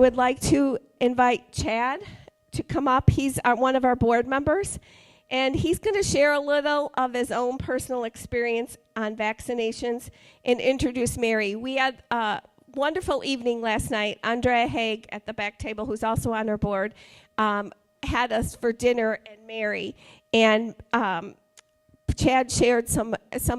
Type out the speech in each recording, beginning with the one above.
would like to invite Chad to come up. He's one of our board members, and he's going to share a little of his own personal experience on vaccinations and introduce Mary. We had a wonderful evening last night. Andrea Haig at the back table, who's also on our board, had us for dinner and Mary. And Chad shared some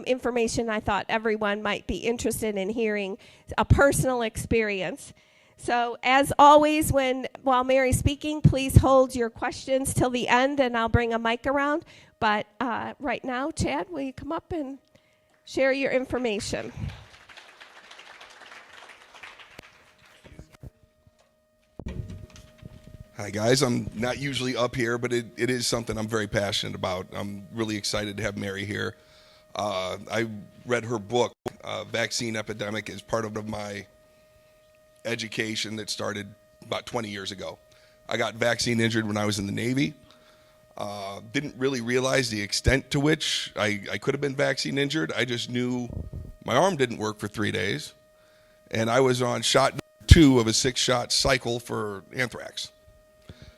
information I thought everyone might be interested in hearing, a personal experience. So as always, while Mary's speaking, please hold your questions till the end, and I'll bring a mic around. But right now, Chad, will you come up and share your information? Hi, guys. I'm not usually up here, but it is something I'm very passionate about. I'm really excited to have Mary here. I read her book, Vaccine Epidemic, as part of my education that started about 20 years ago. I got vaccine injured when I was in the Navy. Didn't really realize the extent to which I could have been vaccine injured. I just knew my arm didn't work for 3 days, and I was on shot 2 of a 6-shot cycle for anthrax.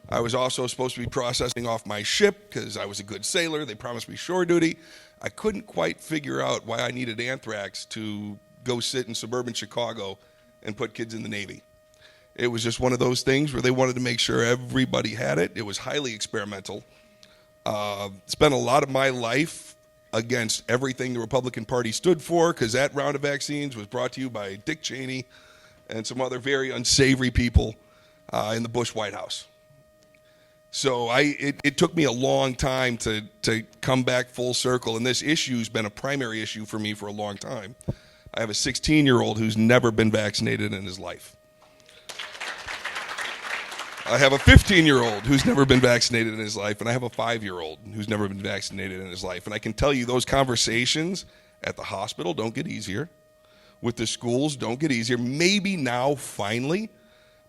I was also supposed to be processing off my ship because I was a good sailor. They promised me shore duty. I couldn't quite figure out why I needed anthrax to go sit in suburban Chicago and put kids in the Navy. It was just one of those things where they wanted to make sure everybody had it. It was highly experimental. Spent a lot of my life against everything the Republican Party stood for, because that round of vaccines was brought to you by Dick Cheney and some other very unsavory people in the Bush White House. So it took me a long time to come back full circle, and this issue's been a primary issue for me for a long time. I have a 16-year-old who's never been vaccinated in his life. I have a 15-year-old who's never been vaccinated in his life, and I have a 5-year-old who's never been vaccinated in his life. And I can tell you those conversations at the hospital don't get easier. With the schools, don't get easier. Maybe now, finally,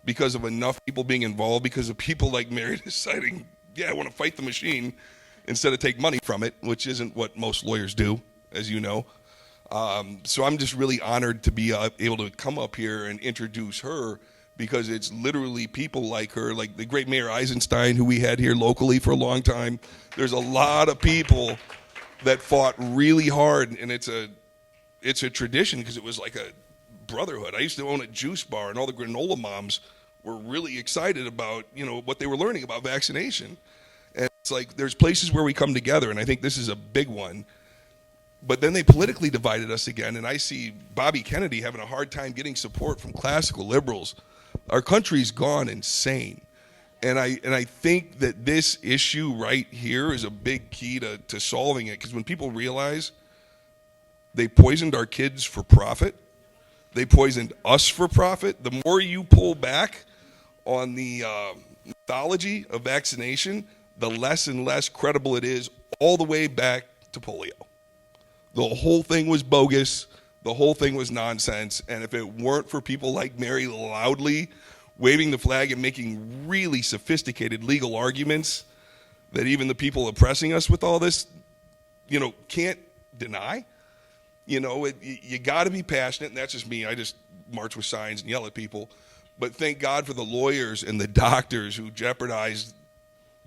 because of enough people being involved, because of people like Mary deciding, yeah, I want to fight the machine instead of take money from it, which isn't what most lawyers do, as you know. So I'm just really honored to be able to come up here and introduce her, because it's literally people like her, like the great Mayor Eisenstein, who we had here locally for a long time. There's a lot of people that fought really hard, and it's a tradition, because it was like a brotherhood. I used to own a juice bar, and all the granola moms were really excited about, what they were learning about vaccination. And it's like there's places where we come together, and I think this is a big one. But then they politically divided us again, and I see Bobby Kennedy having a hard time getting support from classical liberals. Our country's gone insane. And I think that this issue right here is a big key to solving it, because when people realize they poisoned our kids for profit, they poisoned us for profit, the more you pull back on the mythology of vaccination, the less and less credible it is, all the way back to polio. The whole thing was bogus. The whole thing was nonsense. And if it weren't for people like Mary loudly waving the flag and making really sophisticated legal arguments that even the people oppressing us with all this, can't deny, you got to be passionate. And that's just me. I just march with signs and yell at people. But thank God for the lawyers and the doctors who jeopardized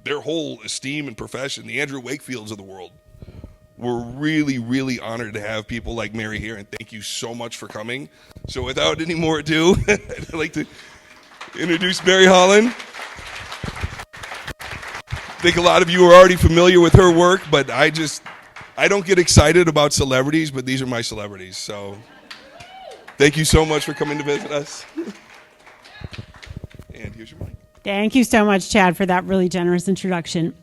their whole esteem and profession, the Andrew Wakefields of the world. We're really, really honored to have people like Mary here, and thank you so much for coming. So without any more ado, I'd like to introduce Mary Holland. I think a lot of you are already familiar with her work, but I don't get excited about celebrities, but these are my celebrities. So thank you so much for coming to visit us. And here's your mic. Thank you so much, Chad, for that really generous introduction.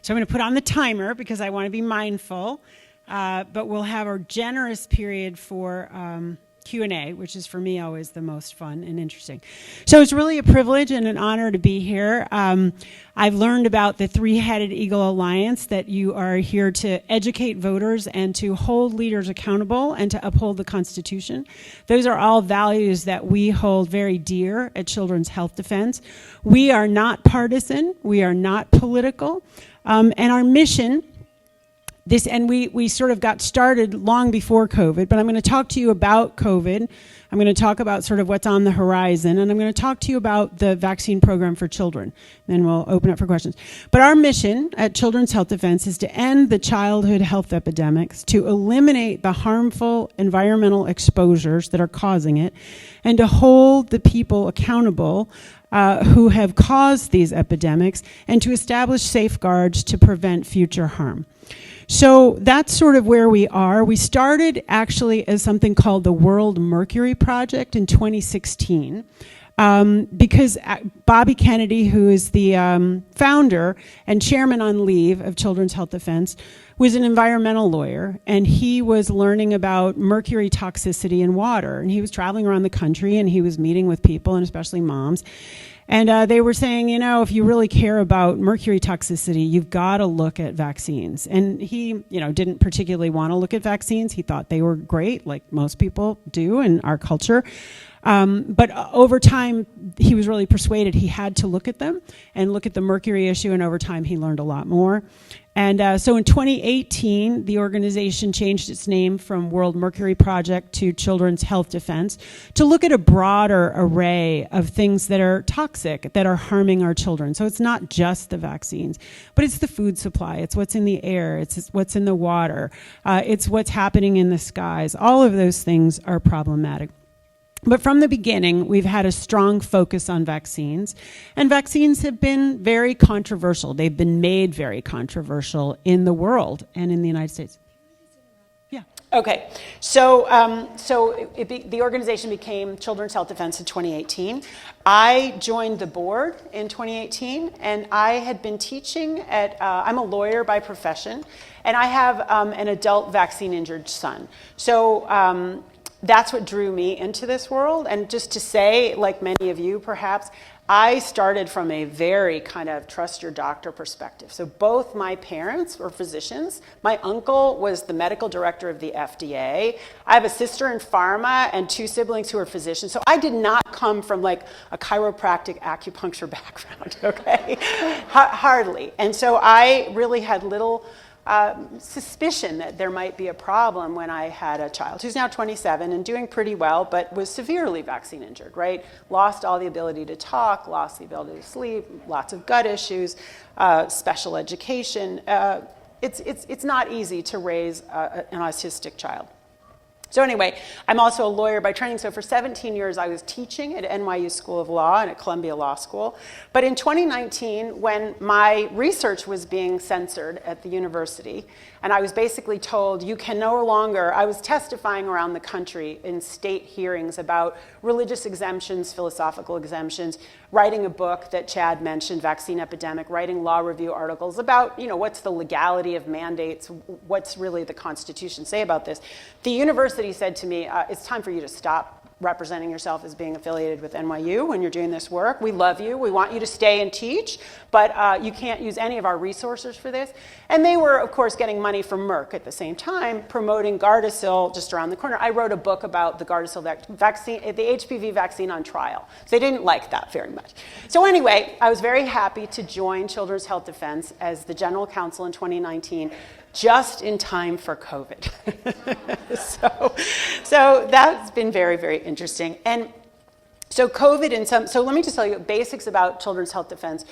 So I'm going to put on the timer because I want to be mindful, but we'll have our generous period for Q&A, which is for me always the most fun and interesting. So it's really a privilege and an honor to be here. I've learned about the Three-Headed Eagle Alliance, that you are here to educate voters and to hold leaders accountable and to uphold the Constitution. Those are all values that we hold very dear at Children's Health Defense. We are not partisan. We are not political. And our mission we sort of got started long before COVID, but I'm going to talk to you about COVID. I'm going to talk about sort of what's on the horizon, and I'm going to talk to you about the vaccine program for children. Then we'll open up for questions. But our mission at Children's Health Defense is to end the childhood health epidemics, to eliminate the harmful environmental exposures that are causing it, and to hold the people accountable who have caused these epidemics, and to establish safeguards to prevent future harm. So that's sort of where we are. We started actually as something called the World Mercury Project in 2016 because Bobby Kennedy, who is the founder and chairman on leave of Children's Health Defense, was an environmental lawyer, and he was learning about mercury toxicity in water. And he was traveling around the country, and he was meeting with people, and especially moms. And they were saying, you know, if you really care about mercury toxicity, you've got to look at vaccines. And he, you know, didn't particularly want to look at vaccines. He thought they were great, like most people do in our culture. But over time, he was really persuaded he had to look at them and look at the mercury issue, and over time he learned a lot more. And so in 2018, the organization changed its name from World Mercury Project to Children's Health Defense to look at a broader array of things that are toxic, that are harming our children. So it's not just the vaccines, but it's the food supply, it's what's in the air, it's what's in the water, it's what's happening in the skies. All of those things are problematic. But from the beginning, we've had a strong focus on vaccines, and vaccines have been very controversial. They've been made very controversial in the world and in the United States. Yeah. Okay, so the organization became Children's Health Defense in 2018. I joined the board in 2018, and I had been teaching at, I'm a lawyer by profession, and I have an adult vaccine-injured son. So that's what drew me into this world. And just to say, like many of you perhaps, I started from a very kind of trust your doctor perspective. So both my parents were physicians. My uncle was the medical director of the FDA. I have a sister in pharma and two siblings who are physicians. So I did not come from like a chiropractic acupuncture background, okay? Hardly. And so I really had little suspicion that there might be a problem when I had a child who's now 27 and doing pretty well, but was severely vaccine injured, right? Lost all the ability to talk, lost the ability to sleep, lots of gut issues, special education. It's not easy to raise an autistic child. So anyway, I'm also a lawyer by training. So for 17 years, I was teaching at NYU School of Law and at Columbia Law School. But in 2019, when my research was being censored at the university, and I was basically told, you can no longer, I was testifying around the country in state hearings about religious exemptions, philosophical exemptions, writing a book that Chad mentioned, Vaccine Epidemic, writing law review articles about, you know, what's the legality of mandates, what's really the Constitution say about this. The university said to me, it's time for you to stop representing yourself as being affiliated with NYU when you're doing this work. We love you. We want you to stay and teach, but you can't use any of our resources for this. And they were, of course, getting money from Merck at the same time, promoting Gardasil just around the corner. I wrote a book about the Gardasil vaccine, the HPV vaccine on trial. So they didn't like that very much. So anyway, I was very happy to join Children's Health Defense as the general counsel in 2019, just in time for COVID. so that's been very, very interesting. And so COVID so let me just tell you basics about Children's Health Defense.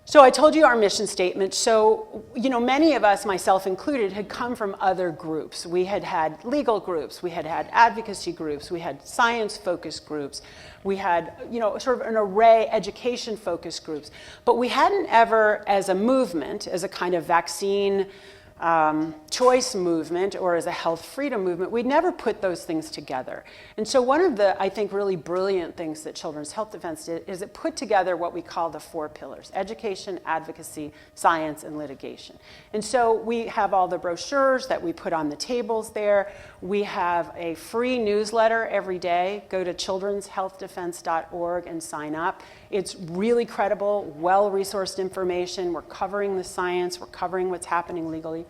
So I told you our mission statement. So, you know, many of us, myself included, had come from other groups. We had had legal groups, we had had advocacy groups, we had science-focused groups, we had, you know, sort of an array, education-focused groups. But we hadn't ever, as a movement, as a kind of vaccine choice movement or as a health freedom movement, we'd never put those things together. And so one of the, I think, really brilliant things that Children's Health Defense did is it put together what we call the 4 pillars: education, advocacy, science, and litigation. And so we have all the brochures that we put on the tables there. We have a free newsletter every day. Go to childrenshealthdefense.org and sign up. It's really credible, well-resourced information. We're covering the science. We're covering what's happening legally.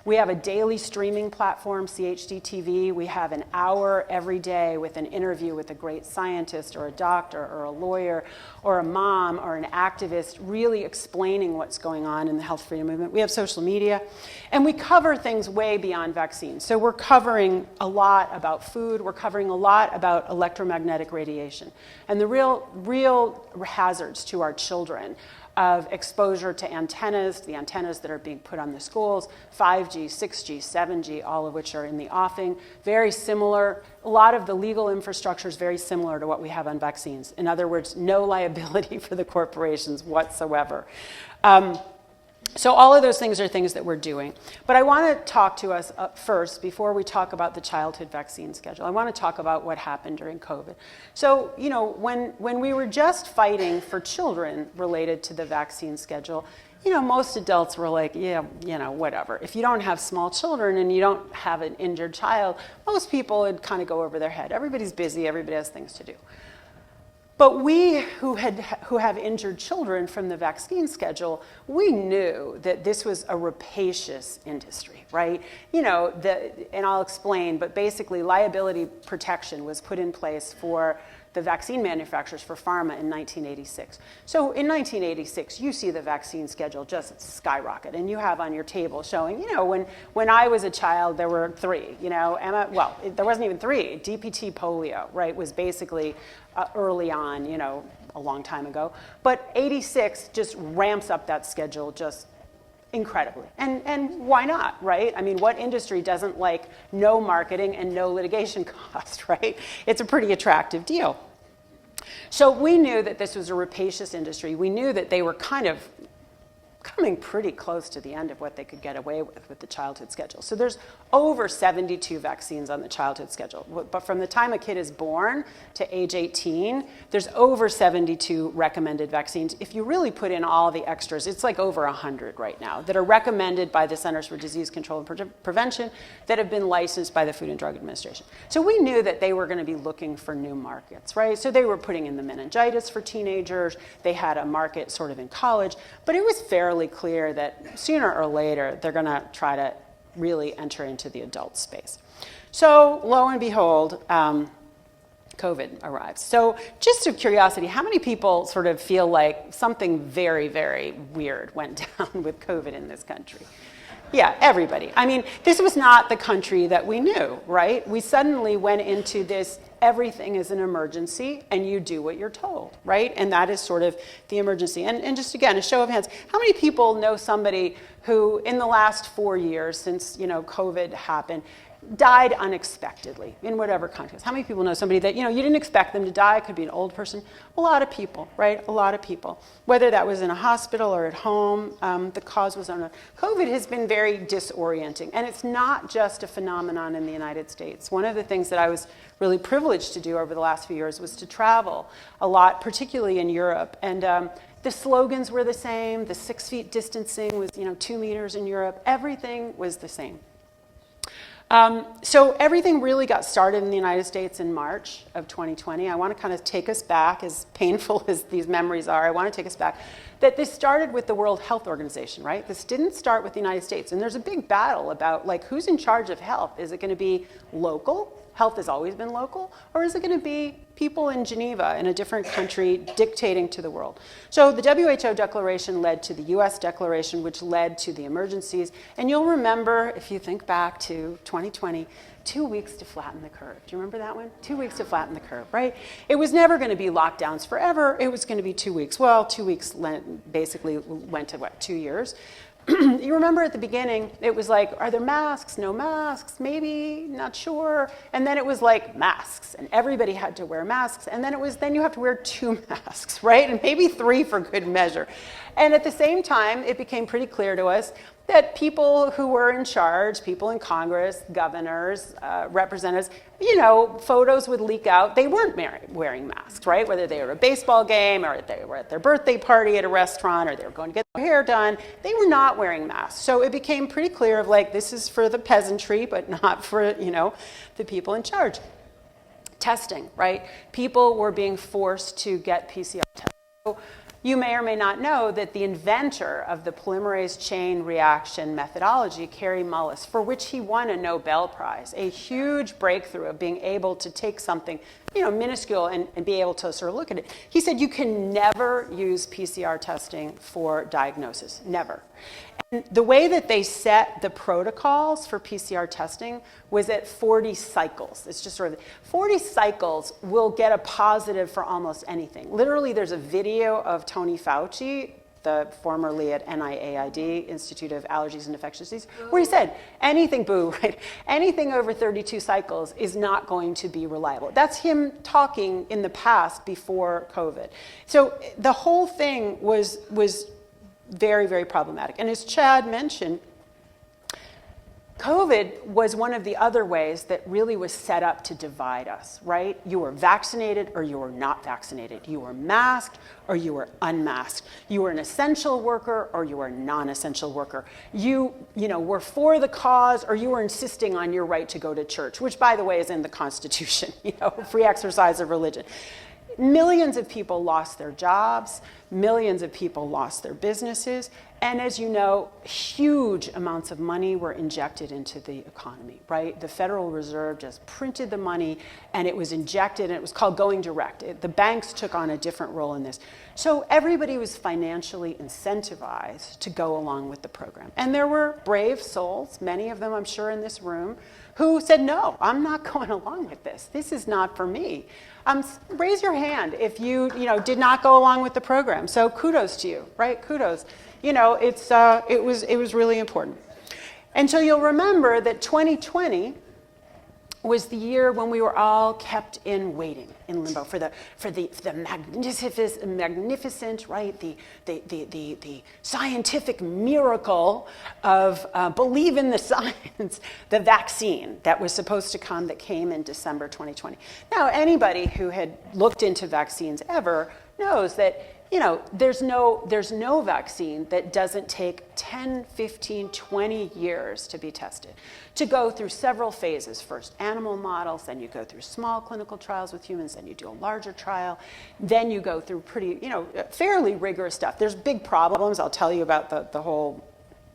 We have a daily streaming platform, CHD-TV. We have an hour every day with an interview with a great scientist or a doctor or a lawyer or a mom or an activist really explaining what's going on in the health freedom movement. We have social media, and we cover things way beyond vaccines. So we're covering a lot about food. We're covering a lot about electromagnetic radiation and the real hazards to our children of exposure to antennas, the antennas that are being put on the schools, 5G, 6G, 7G, all of which are in the offing. Very similar. A lot of the legal infrastructure is very similar to what we have on vaccines. In other words, no liability for the corporations whatsoever. So all of those things are things that we're doing. But I want to talk to us first, before we talk about the childhood vaccine schedule. I want to talk about what happened during COVID. So, you know, when we were just fighting for children related to the vaccine schedule, you know, most adults were like, yeah, you know, whatever. If you don't have small children and you don't have an injured child, most people would kind of go over their head. Everybody's busy, everybody has things to do. But we who have injured children from the vaccine schedule, we knew that this was a rapacious industry, right? You know, and I'll explain, but basically liability protection was put in place for the vaccine manufacturers, for pharma, in 1986. So in 1986, you see the vaccine schedule just skyrocket, and you have on your table showing, you know, when I was a child, there were 3, you know, there wasn't even 3. DPT polio, right, was basically early on, you know, a long time ago. But 86 just ramps up that schedule just incredibly. And why not, right? I mean, what industry doesn't like no marketing and no litigation cost, right? It's a pretty attractive deal. So we knew that this was a rapacious industry. We knew that they were kind of coming pretty close to the end of what they could get away with the childhood schedule. So there's over 72 vaccines on the childhood schedule. But from the time a kid is born to age 18, there's over 72 recommended vaccines. If you really put in all the extras, it's like over 100 right now that are recommended by the Centers for Disease Control and Prevention that have been licensed by the Food and Drug Administration. So we knew that they were going to be looking for new markets, right? So they were putting in the meningitis for teenagers. They had a market sort of in college, but it was fairly clear that sooner or later they're going to try to really enter into the adult space. So lo and behold, COVID arrives. So just of curiosity, how many people sort of feel like something very, very weird went down with COVID in this country? Yeah, everybody. I mean, this was not the country that we knew, right? We suddenly went into this, everything is an emergency, and you do what you're told, right? And that is sort of the emergency. And just again, a show of hands, how many people know somebody who in the last 4 years since, you know, COVID happened, died unexpectedly in whatever context? How many people know somebody that, you know, you didn't expect them to die? It could be an old person. A lot of people, right? A lot of people. Whether that was in a hospital or at home, the cause was unknown. COVID has been very disorienting, and it's not just a phenomenon in the United States. One of the things that I was really privileged to do over the last few years was to travel a lot, particularly in Europe. And the slogans were the same. The 6 feet distancing was, you know, 2 meters in Europe. Everything was the same. So everything really got started in the United States in March of 2020. I want to kind of take us back, as painful as these memories are, I want to take us back, that this started with the World Health Organization, right? This didn't start with the United States. And there's a big battle about, like, who's in charge of health? Is it going to be local? Health has always been local? Or is it going to be people in Geneva, in a different country, dictating to the world? So the WHO declaration led to the US declaration, which led to the emergencies. And you'll remember, if you think back to 2020, 2 weeks to flatten the curve. Do you remember that one? 2 weeks to flatten the curve, right? It was never going to be lockdowns forever. It was going to be 2 weeks. Well, 2 weeks basically went to, 2 years? You remember at the beginning, it was like, are there masks? No masks, maybe, not sure. And then it was like masks, and everybody had to wear masks. And then then you have to wear 2 masks, right? And maybe 3 for good measure. And at the same time, it became pretty clear to us that people who were in charge, people in Congress, governors, representatives, you know, photos would leak out. They weren't wearing masks, right? Whether they were at a baseball game or they were at their birthday party at a restaurant or they were going to get their hair done, they were not wearing masks. So it became pretty clear of like, this is for the peasantry, but not for, you know, the people in charge. Testing, right? People were being forced to get PCR tests. So You may or may not know that the inventor of the polymerase chain reaction methodology, Kary Mullis, for which he won a Nobel Prize, a huge breakthrough of being able to take something, minuscule and be able to sort of look at it. He said you can never use PCR testing for diagnosis, never. And the way that they set the protocols for PCR testing was at 40 cycles. It's just sort of 40 cycles will get a positive for almost anything. Literally, there's a video of Tony Fauci, the formerly at NIAID, Institute of Allergies and Infectious Diseases, where he said anything, right? Anything over 32 cycles is not going to be reliable. That's him talking in the past before COVID. So the whole thing was very, very problematic. And as Chad mentioned, COVID was one of the other ways that really was set up to divide us, right? You were vaccinated or you were not vaccinated. You were masked or you were unmasked. You were an essential worker or you were a non-essential worker. You were for the cause or you were insisting on your right to go to church, which, by the way, is in the Constitution, free exercise of religion. Millions of people lost their jobs, millions of people lost their businesses, and as you know, huge amounts of money were injected into the economy, right? The Federal Reserve just printed the money and it was injected, and it was called going direct. The banks took on a different role in this. So everybody was financially incentivized to go along with the program. And there were brave souls, many of them I'm sure in this room, who said, no, I'm not going along with this. This is not for me. Raise your hand if you did not go along with the program. So kudos to you, right? Kudos. It was really important. And so you'll remember that 2020 was the year when we were all kept in waiting, in limbo, for the magnificent, right, the scientific miracle of believe in the science, the vaccine that was supposed to come, that came in December 2020. Now, anybody who had looked into vaccines ever knows that there's no vaccine that doesn't take 10, 15, 20 years to be tested, to go through several phases. First animal models, then you go through small clinical trials with humans, then you do a larger trial, then you go through fairly rigorous stuff. There's big problems. I'll tell you about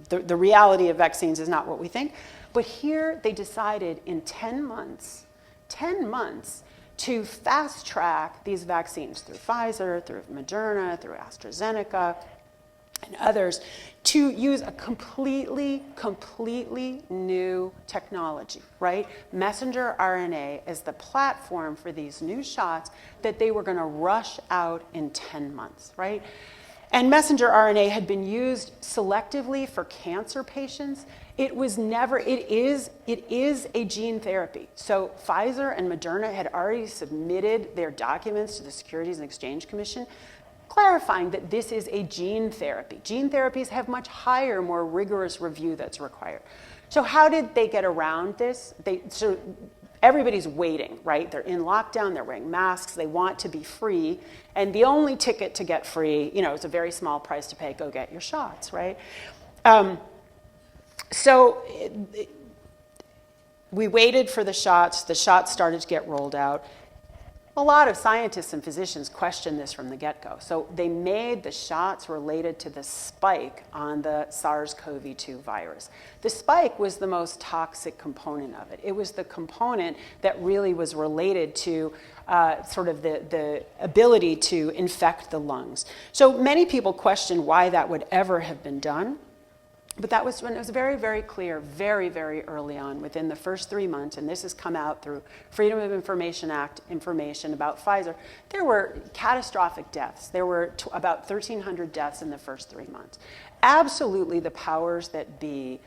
the reality of vaccines is not what we think. But here they decided in 10 months, to fast track these vaccines through Pfizer, through Moderna, through AstraZeneca, and others, to use a completely new technology, right? Messenger RNA is the platform for these new shots that they were going to rush out in 10 months, right? And messenger RNA had been used selectively for cancer patients. It is a gene therapy. So Pfizer and Moderna had already submitted their documents to the Securities and Exchange Commission, clarifying that this is a gene therapy. Gene therapies have much higher, more rigorous review that's required. So how did they get around this? Everybody's waiting, right? They're in lockdown, they're wearing masks, they want to be free, and the only ticket to get free, is a very small price to pay. Go get your shots, right? So we waited for the shots started to get rolled out. A lot of scientists and physicians questioned this from the get-go. So they made the shots related to the spike on the SARS-CoV-2 virus. The spike was the most toxic component of it. It was the component that really was related to sort of the ability to infect the lungs. So many people question why that would ever have been done. But that was when it was very, very clear, very, very early on, within the first 3 months, and this has come out through Freedom of Information Act information about Pfizer, there were catastrophic deaths. There were about 1,300 deaths in the first 3 months. Absolutely the powers that be,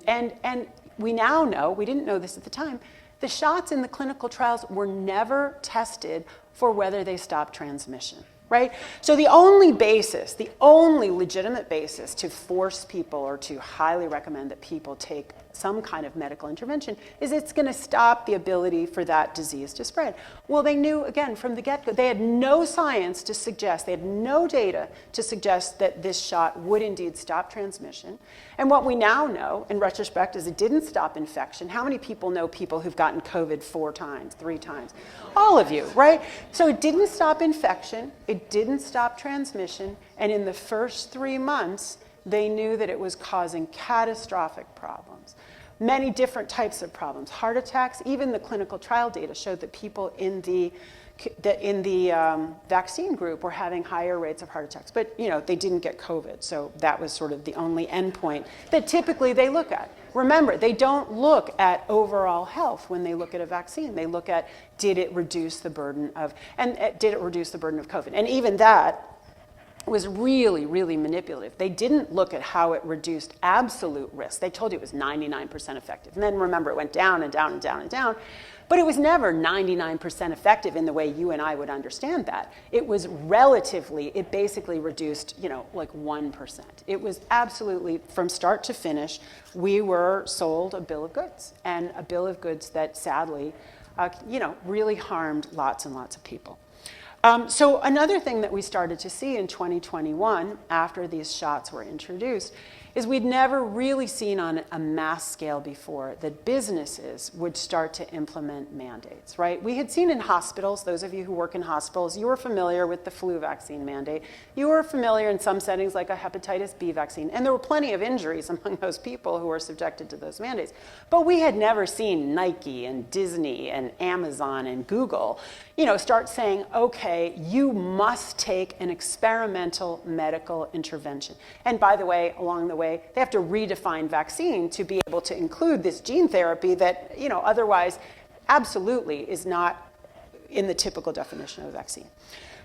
and we now know, we didn't know this at the time, the shots in the clinical trials were never tested for whether they stopped transmission. Right? So the only legitimate basis to force people or to highly recommend that people take some kind of medical intervention is it's going to stop the ability for that disease to spread. Well, they knew, again, from the get-go, they had no science to suggest, they had no data to suggest that this shot would indeed stop transmission. And what we now know, in retrospect, is it didn't stop infection. How many people know people who've gotten COVID 4 times, 3 times? All of you, right? So it didn't stop infection, it didn't stop transmission, and in the first 3 months, they knew that it was causing catastrophic problems. Many different types of problems. Heart attacks, even the clinical trial data showed that people in the vaccine group were having higher rates of heart attacks. But they didn't get COVID, so that was sort of the only endpoint that typically they look at. Remember, they don't look at overall health when they look at a vaccine. They look at, did it reduce the burden of COVID? And even that was really, really manipulative. They didn't look at how it reduced absolute risk. They told you it was 99% effective. And then remember, it went down and down and down and down. But it was never 99% effective in the way you and I would understand that. It was it basically reduced, like 1%. It was absolutely, from start to finish, we were sold a bill of goods, and a bill of goods that sadly, really harmed lots and lots of people. So another thing that we started to see in 2021, after these shots were introduced, is we'd never really seen on a mass scale before that businesses would start to implement mandates, right? We had seen in hospitals, those of you who work in hospitals, you were familiar with the flu vaccine mandate. You were familiar in some settings like a hepatitis B vaccine, and there were plenty of injuries among those people who were subjected to those mandates. But we had never seen Nike and Disney and Amazon and Google, start saying, okay, you must take an experimental medical intervention. And by the way, along the way, they have to redefine vaccine to be able to include this gene therapy that, otherwise absolutely is not in the typical definition of a vaccine.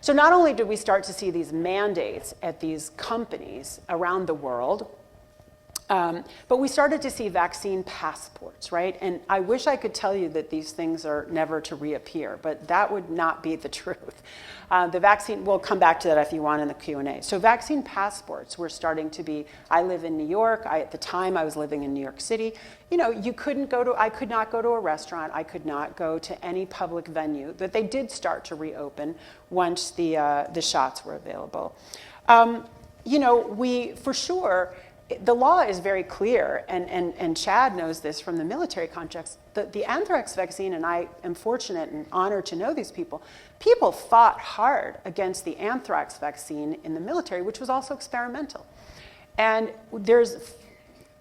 So not only did we start to see these mandates at these companies around the world, but we started to see vaccine passports, right? And I wish I could tell you that these things are never to reappear, but that would not be the truth. The vaccine, we'll come back to that if you want in the Q&A. So vaccine passports were starting to be, I live in New York. At the time, I was living in New York City. I could not go to a restaurant. I could not go to any public venue, but they did start to reopen once the shots were available. For sure, the law is very clear, and Chad knows this from the military context. The anthrax vaccine, and I am fortunate and honored to know these people, fought hard against the anthrax vaccine in the military, which was also experimental. And there's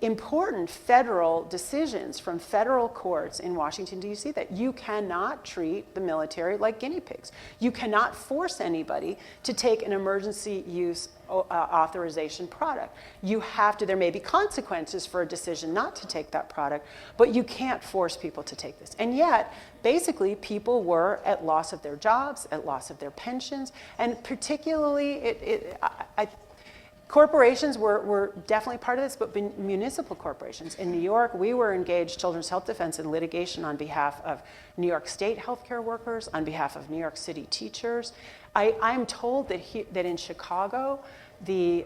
important federal decisions from federal courts in Washington, D.C. that you cannot treat the military like guinea pigs. You cannot force anybody to take an emergency use authorization product. You have to, there may be consequences for a decision not to take that product, but you can't force people to take this. And yet, basically, people were at loss of their jobs, at loss of their pensions, and particularly, corporations were definitely part of this, but municipal corporations. In New York, we were engaged, Children's Health Defense, in litigation on behalf of New York State healthcare workers, on behalf of New York City teachers. I'm told that in Chicago, the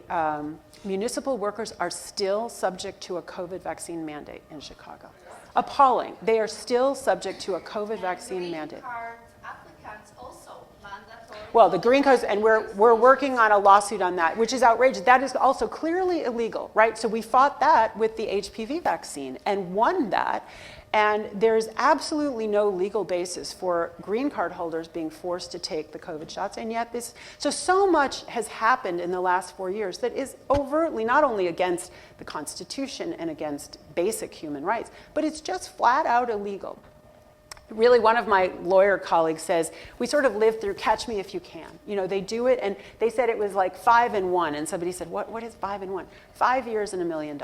municipal workers are still subject to a COVID vaccine mandate in Chicago. Appalling. They are still subject to a COVID vaccine mandate. Well, the green cards, and we're working on a lawsuit on that, which is outrageous. That is also clearly illegal, right? So we fought that with the HPV vaccine and won that. And there's absolutely no legal basis for green card holders being forced to take the COVID shots. And yet so much has happened in the last 4 years that is overtly not only against the Constitution and against basic human rights, but it's just flat out illegal. Really, one of my lawyer colleagues says, we sort of live through catch me if you can. They do it, and they said it was like 5 and 1. And somebody said, what is 5 and 1? 5 years and $1 million.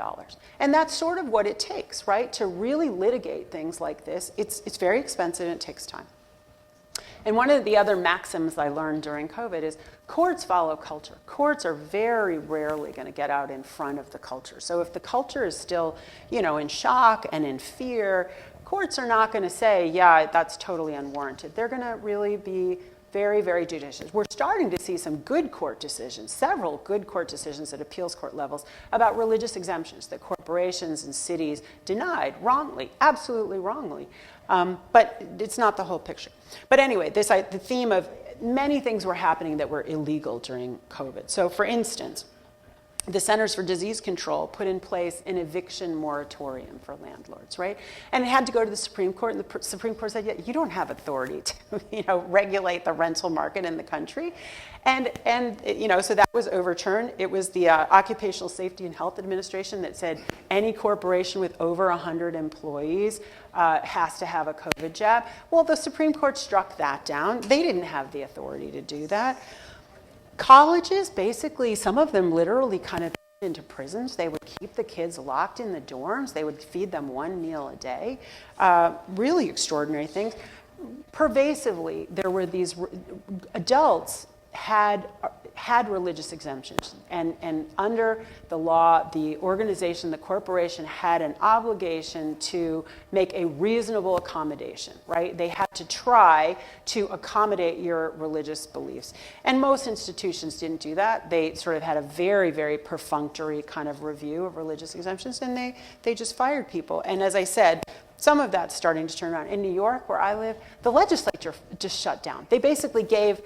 And that's sort of what it takes, right? To really litigate things like this. It's very expensive and it takes time. And one of the other maxims I learned during COVID is courts follow culture. Courts are very rarely going to get out in front of the culture. So if the culture is still, in shock and in fear, courts are not going to say, yeah, that's totally unwarranted. They're going to really be very, very judicious. We're starting to see some good court decisions, several good court decisions at appeals court levels about religious exemptions that corporations and cities denied wrongly, absolutely wrongly. But it's not the whole picture. But anyway, the theme of many things were happening that were illegal during COVID. So for instance, the Centers for Disease Control put in place an eviction moratorium for landlords, right? And it had to go to the Supreme Court, and the Supreme Court said, yeah, you don't have authority to, regulate the rental market in the country. And so that was overturned. It was the Occupational Safety and Health Administration that said any corporation with over 100 employees has to have a COVID jab. Well, the Supreme Court struck that down. They didn't have the authority to do that. Colleges, basically, some of them literally kind of into prisons. They would keep the kids locked in the dorms. They would feed them one meal a day. Really extraordinary things. Pervasively, there were these adults had religious exemptions, and under the law, the organization, the corporation had an obligation to make a reasonable accommodation, right? They had to try to accommodate your religious beliefs. And most institutions didn't do that. They sort of had a very, very perfunctory kind of review of religious exemptions, and they just fired people. And as I said, some of that's starting to turn around. In New York, where I live, the legislature just shut down. They basically gave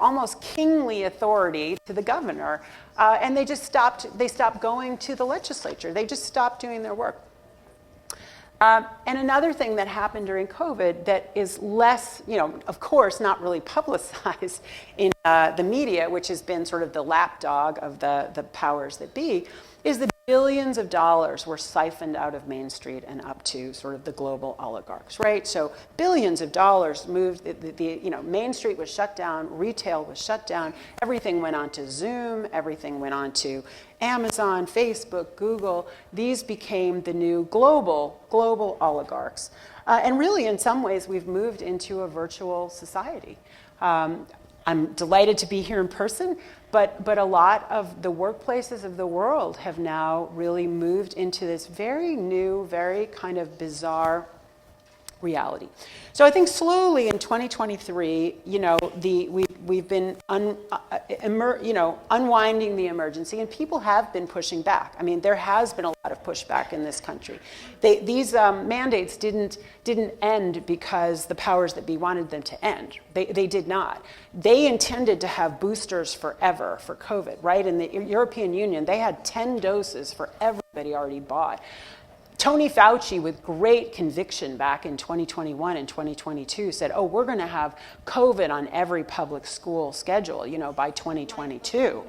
almost kingly authority to the governor, and they stopped going to the legislature. They just stopped doing their work. And another thing that happened during COVID that is less, of course, not really publicized in the media, which has been sort of the lapdog of the powers that be, is the billions of dollars were siphoned out of Main Street and up to sort of the global oligarchs, right? So billions of dollars moved, Main Street was shut down, retail was shut down, everything went on to Zoom, everything went on to Amazon, Facebook, Google. These became the new global oligarchs. And really, in some ways, we've moved into a virtual society. I'm delighted to be here in person, but a lot of the workplaces of the world have now really moved into this very new, very kind of bizarre reality. So I think slowly in 2023, we've been unwinding the emergency, and people have been pushing back. I mean, there has been a lot of pushback in this country. These mandates didn't end because the powers that be wanted them to end. They did not. They intended to have boosters forever for COVID, right? In the European Union, they had 10 doses for everybody already bought. Tony Fauci, with great conviction back in 2021 and 2022, said, we're going to have COVID on every public school schedule, by 2022.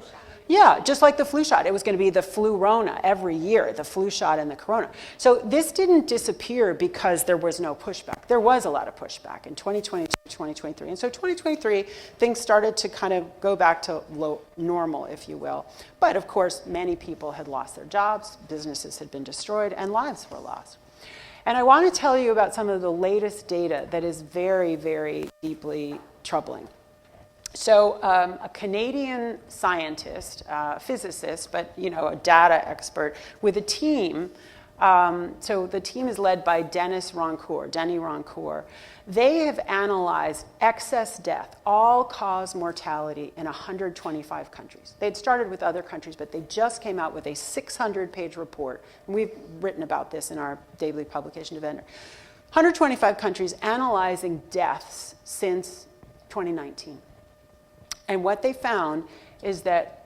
Yeah, just like the flu shot. It was going to be the flu-rona every year, the flu shot and the corona. So this didn't disappear because there was no pushback. There was a lot of pushback in 2022, 2023. And so 2023, things started to kind of go back to normal, if you will. But of course, many people had lost their jobs, businesses had been destroyed, and lives were lost. And I want to tell you about some of the latest data that is very, very deeply troubling. So a Canadian scientist, physicist, but a data expert with a team. So the team is led by Denny Roncourt. They have analyzed excess death, all-cause mortality in 125 countries. They'd started with other countries, but they just came out with a 600-page report. And we've written about this in our daily publication, Defender. 125 countries analyzing deaths since 2019. And what they found is that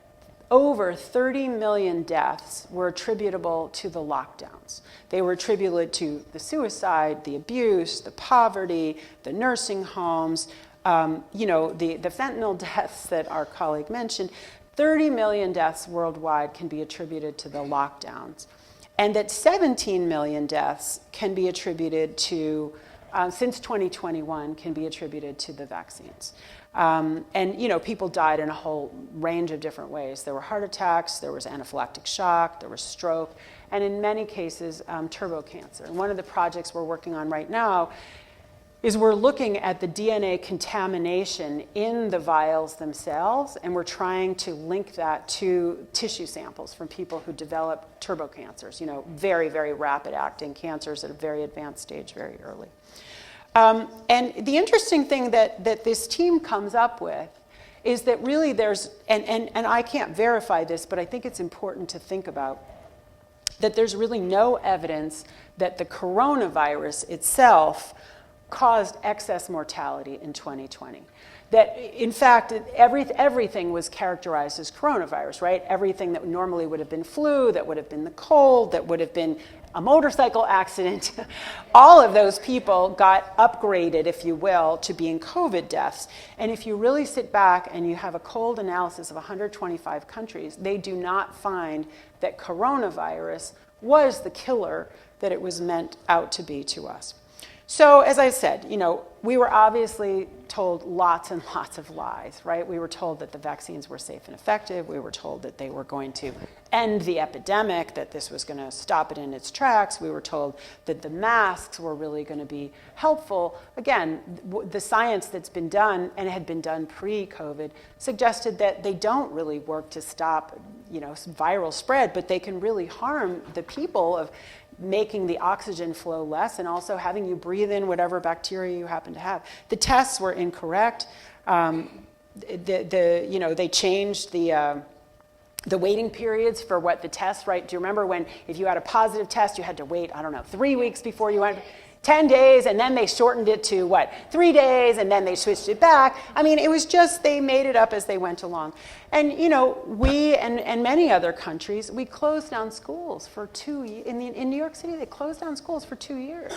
over 30 million deaths were attributable to the lockdowns. They were attributed to the suicide, the abuse, the poverty, the nursing homes, the fentanyl deaths that our colleague mentioned. 30 million deaths worldwide can be attributed to the lockdowns. And that 17 million deaths can be attributed to, since 2021, can be attributed to the vaccines. People died in a whole range of different ways. There were heart attacks, there was anaphylactic shock, there was stroke, and in many cases, turbo cancer. And one of the projects we're working on right now is we're looking at the DNA contamination in the vials themselves, and we're trying to link that to tissue samples from people who develop turbo cancers, very, very rapid acting cancers at a very advanced stage very early. And the interesting thing that this team comes up with is that really there's, and I can't verify this, but I think it's important to think about, that there's really no evidence that the coronavirus itself caused excess mortality in 2020. That, in fact, everything was characterized as coronavirus, right? Everything that normally would have been flu, that would have been the cold, that would have been a motorcycle accident, all of those people got upgraded, if you will, to being COVID deaths. And if you really sit back and you have a cold analysis of 125 countries, they do not find that coronavirus was the killer that it was meant out to be to us. So as I said, we were obviously told lots and lots of lies, right? We were told that the vaccines were safe and effective. We were told that they were going to end the epidemic, that this was going to stop it in its tracks. We were told that the masks were really going to be helpful. Again, the science that's been done, and had been done pre-COVID, suggested that they don't really work to stop, viral spread, but they can really harm the people of making the oxygen flow less and also having you breathe in whatever bacteria you happen to have. The tests were incorrect. They changed the waiting periods for what the tests, right? Do you remember when if you had a positive test, you had to wait, 3 weeks before you went, 10 days, and then they shortened it to 3 days, and then they switched it back. I mean, it was just, they made it up as they went along. And, we and many other countries, we closed down schools for 2 years. In New York City, they closed down schools for 2 years.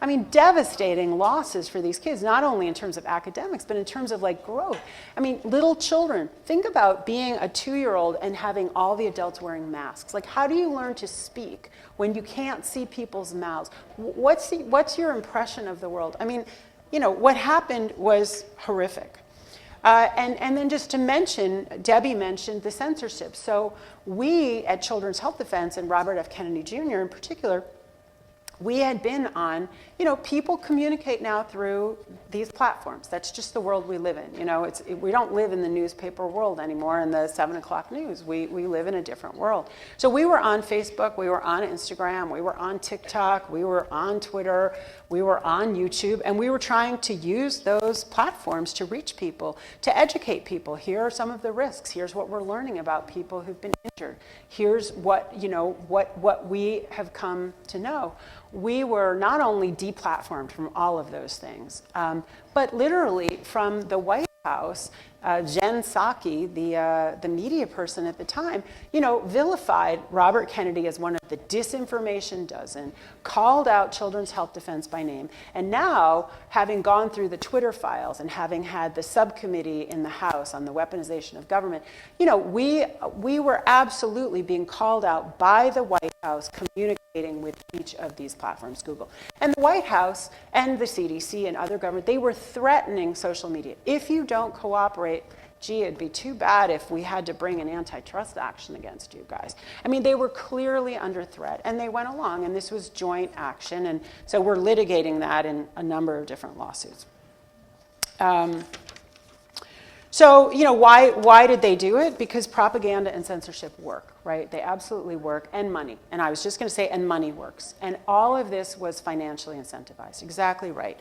I mean, devastating losses for these kids, not only in terms of academics, but in terms of growth. I mean, little children, think about being a 2-year-old and having all the adults wearing masks. How do you learn to speak when you can't see people's mouths? What's your impression of the world? I mean, what happened was horrific. And then just to mention, Debbie mentioned the censorship. So we at Children's Health Defense, and Robert F. Kennedy Jr. in particular, we had been on, people communicate now through these platforms. That's just the world we live in. We don't live in the newspaper world anymore in the 7 o'clock news. We live in a different world. So we were on Facebook, we were on Instagram, we were on TikTok, we were on Twitter, we were on YouTube, and we were trying to use those platforms to reach people, to educate people. Here are some of the risks. Here's what we're learning about people who've been injured. Here's what we have come to know. We were not only deplatformed from all of those things, but literally from the White House, Jen Psaki, the media person at the time, vilified Robert Kennedy as one of the disinformation dozen, called out Children's Health Defense by name, and now, having gone through the Twitter files and having had the subcommittee in the House on the weaponization of government, we were absolutely being called out by the White House, communicating with each of these platforms, Google. And the White House and the CDC and other government, they were threatening social media. If you don't cooperate, it'd be too bad if we had to bring an antitrust action against you guys. I mean, they were clearly under threat, and they went along, and this was joint action, and so we're litigating that in a number of different lawsuits. So, why did they do it? Because propaganda and censorship work, right? They absolutely work, and money. And I was just going to say, and money works. And all of this was financially incentivized. Exactly right.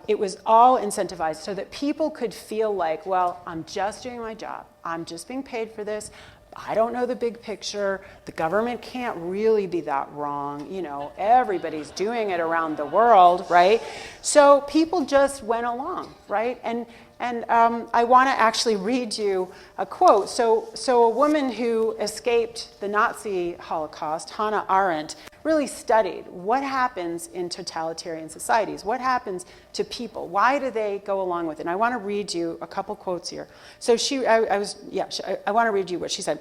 It was all incentivized so that people could feel like, well, I'm just doing my job. I'm just being paid for this. I don't know the big picture. The government can't really be that wrong. Everybody's doing it around the world, right? So people just went along, right? And I want to actually read you a quote. So a woman who escaped the Nazi Holocaust, Hannah Arendt, really studied what happens in totalitarian societies, what happens to people, why do they go along with it. And I want to read you a couple quotes here. So I want to read you what she said.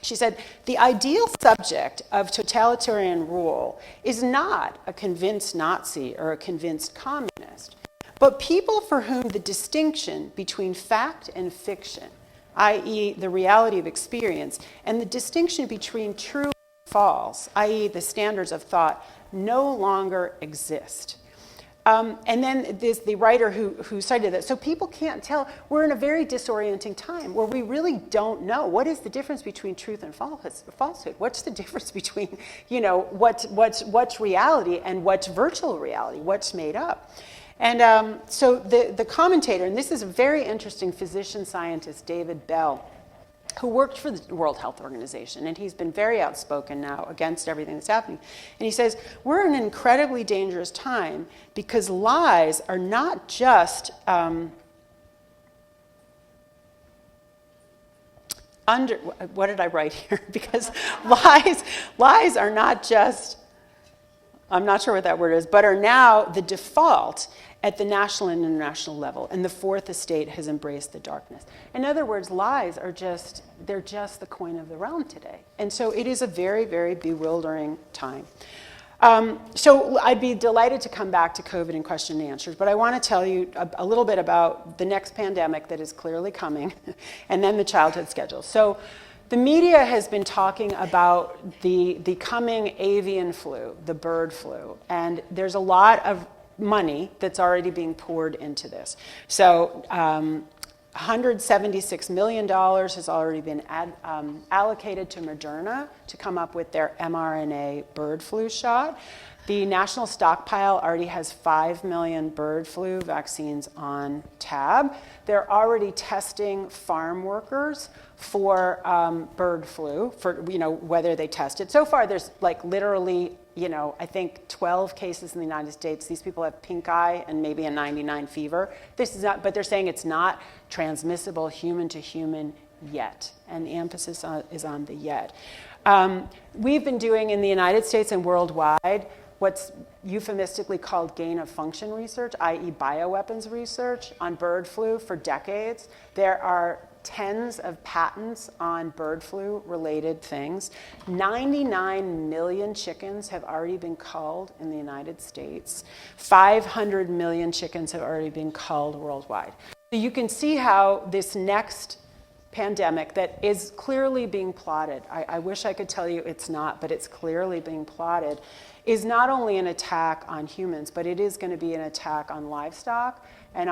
She said, "The ideal subject of totalitarian rule is not a convinced Nazi or a convinced communist, but people for whom the distinction between fact and fiction, i.e. the reality of experience, and the distinction between true and false, i.e. the standards of thought, no longer exist." And then there's the writer who cited that. So people can't tell. We're in a very disorienting time where we really don't know what is the difference between truth and falsehood. What's the difference between, what's reality and what's virtual reality? What's made up? And so the commentator, and this is a very interesting physician scientist, David Bell, who worked for the World Health Organization, and he's been very outspoken now against everything that's happening. And he says, we're in an incredibly dangerous time because lies are not just what did I write here? Because lies are not just, I'm not sure what that word is, but are now the default at the national and international level, and the fourth estate has embraced the darkness. In other words, lies are they're just the coin of the realm today. And so it is a very, very bewildering time. So I'd be delighted to come back to COVID and question and answers, but I want to tell you a little bit about the next pandemic that is clearly coming, and then the childhood schedule. So the media has been talking about the coming avian flu, the bird flu, and there's a lot of money that's already being poured into this. So $176 million has already been allocated to Moderna to come up with their mRNA bird flu shot. The national stockpile already has 5 million bird flu vaccines on tab. They're already testing farm workers for bird flu, for whether they test it. So far, there's literally, I think 12 cases in the United States. These people have pink eye and maybe a 99 fever. This is not, but they're saying it's not transmissible human to human yet, and the emphasis is on the yet. We've been doing in the United States and worldwide what's euphemistically called gain-of-function research, i.e. bioweapons research on bird flu for decades. There are tens of patents on bird flu related things. 99 million chickens have already been culled in the United States. 500 million chickens have already been culled worldwide. So you can see how this next pandemic that is clearly being plotted, I wish I could tell you it's not, but it's clearly being plotted, is not only an attack on humans, but it is going to be an attack on livestock. And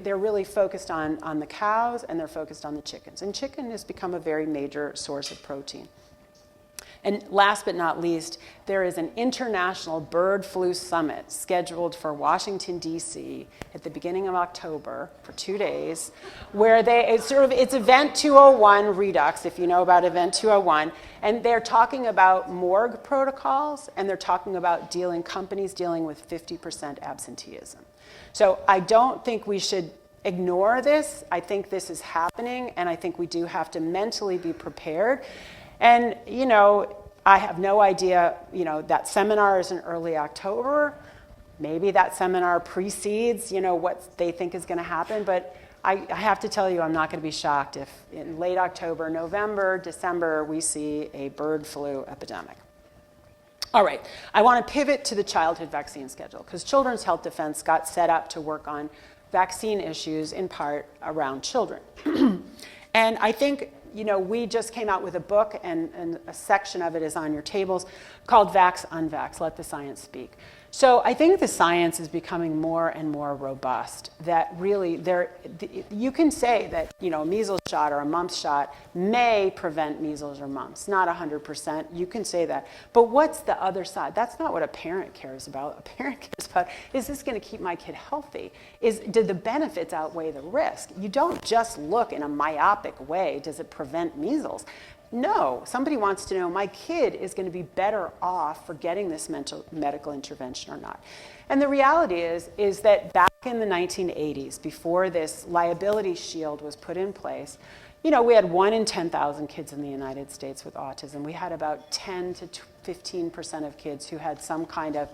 they're really focused on the cows, and they're focused on the chickens. And chicken has become a very major source of protein. And last but not least, there is an international bird flu summit scheduled for Washington, D.C. at the beginning of October for 2 days, where it's Event 201 Redux, if you know about Event 201, and they're talking about morgue protocols, and they're talking about companies dealing with 50% absenteeism. So I don't think we should ignore this. I think this is happening, and I think we do have to mentally be prepared. And, I have no idea, that seminar is in early October. Maybe that seminar precedes, what they think is going to happen. But I have to tell you, I'm not going to be shocked if in late October, November, December, we see a bird flu epidemic. All right, I want to pivot to the childhood vaccine schedule, because Children's Health Defense got set up to work on vaccine issues in part around children. And I think, we just came out with a book, and a section of it is on your tables, called Vax Unvax, Let the Science Speak. So I think the science is becoming more and more robust, that really you can say that, a measles shot or a mumps shot may prevent measles or mumps. Not 100%, you can say that. But what's the other side? That's not what a parent cares about. A parent cares about, is this going to keep my kid healthy? Did the benefits outweigh the risk? You don't just look in a myopic way, does it prevent measles? No, somebody wants to know, my kid is going to be better off for getting this medical intervention or not. And the reality is that back in the 1980s, before this liability shield was put in place, we had 1 in 10,000 kids in the United States with autism. We had about 10 to 15% of kids who had some kind of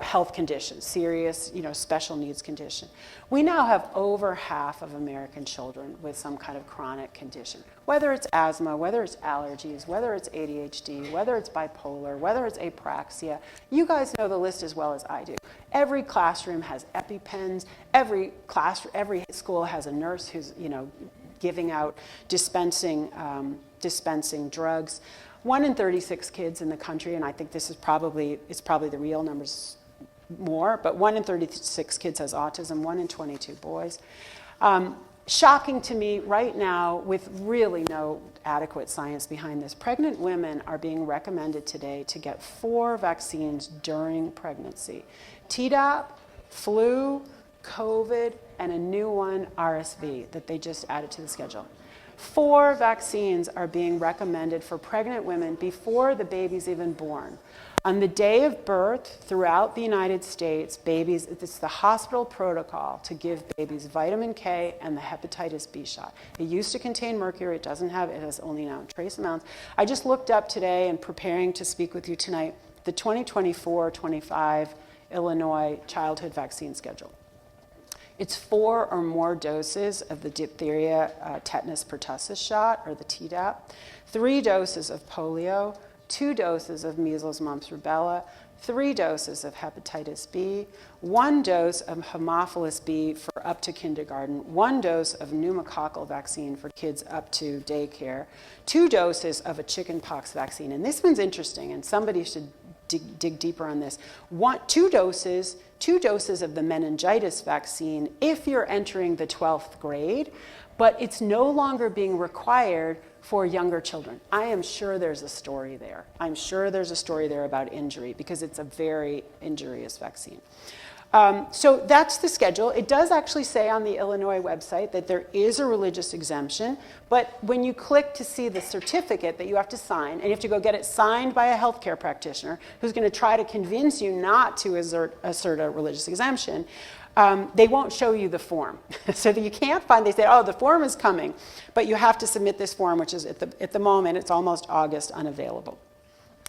health condition, serious, special needs condition. We now have over half of American children with some kind of chronic condition, whether it's asthma, whether it's allergies, whether it's ADHD, whether it's bipolar, whether it's apraxia. You guys know the list as well as I do. Every classroom has EpiPens. Every school has a nurse who's, giving out, dispensing drugs. 1 in 36 kids in the country, and I think this is probably the real numbers, more, but 1 in 36 kids has autism, 1 in 22 boys. Shocking to me right now, with really no adequate science behind this, pregnant women are being recommended today to get 4 vaccines during pregnancy. Tdap, flu, COVID, and a new one, RSV, that they just added to the schedule. 4 vaccines are being recommended for pregnant women before the baby's even born. On the day of birth, throughout the United States, babies, it's the hospital protocol to give babies vitamin K and the hepatitis B shot. It used to contain mercury, it has only now trace amounts. I just looked up today and preparing to speak with you tonight, the 2024-25 Illinois childhood vaccine schedule. It's 4 or more doses of the diphtheria, tetanus pertussis shot, or the Tdap, 3 doses of polio, 2 doses of measles, mumps, rubella, 3 doses of hepatitis B, 1 dose of Haemophilus B for up to kindergarten, 1 dose of pneumococcal vaccine for kids up to daycare, 2 doses of a chickenpox vaccine. And this one's interesting, and somebody should dig deeper on this. 2 doses of the meningitis vaccine if you're entering the 12th grade, but it's no longer being required for younger children. I am sure there's a story there. I'm sure there's a story there about injury because it's a very injurious vaccine. So that's the schedule. It does actually say on the Illinois website that there is a religious exemption, but when you click to see the certificate that you have to sign, and you have to go get it signed by a healthcare practitioner who's going to try to convince you not to assert a religious exemption, they won't show you the form. So that you can't find, they say, oh, the form is coming, but you have to submit this form, which is at the moment, it's almost August, unavailable.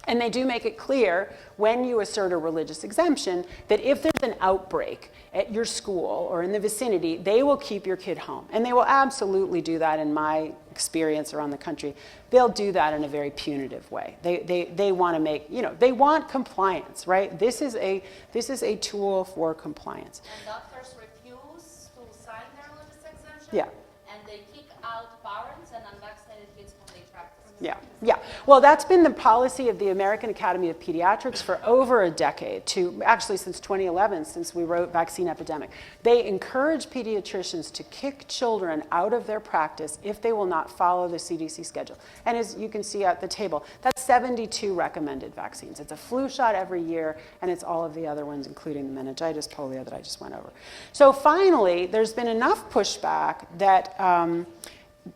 And they do make it clear when you assert a religious exemption that if there's an outbreak at your school or in the vicinity, they will keep your kid home. And they will absolutely do that in my experience around the country. They'll do that in a very punitive way. They want to make, they want compliance, right? This is a tool for compliance. And doctors refuse to sign their religious exemption? Yeah. And they kick out parents and unvaccinated kids from their practice? Yeah. Well, that's been the policy of the American Academy of Pediatrics for over a decade, actually since 2011, since we wrote Vaccine Epidemic. They encourage pediatricians to kick children out of their practice if they will not follow the CDC schedule. And as you can see at the table, that's 72 recommended vaccines. It's a flu shot every year, and it's all of the other ones, including the meningitis, polio that I just went over. So finally, there's been enough pushback that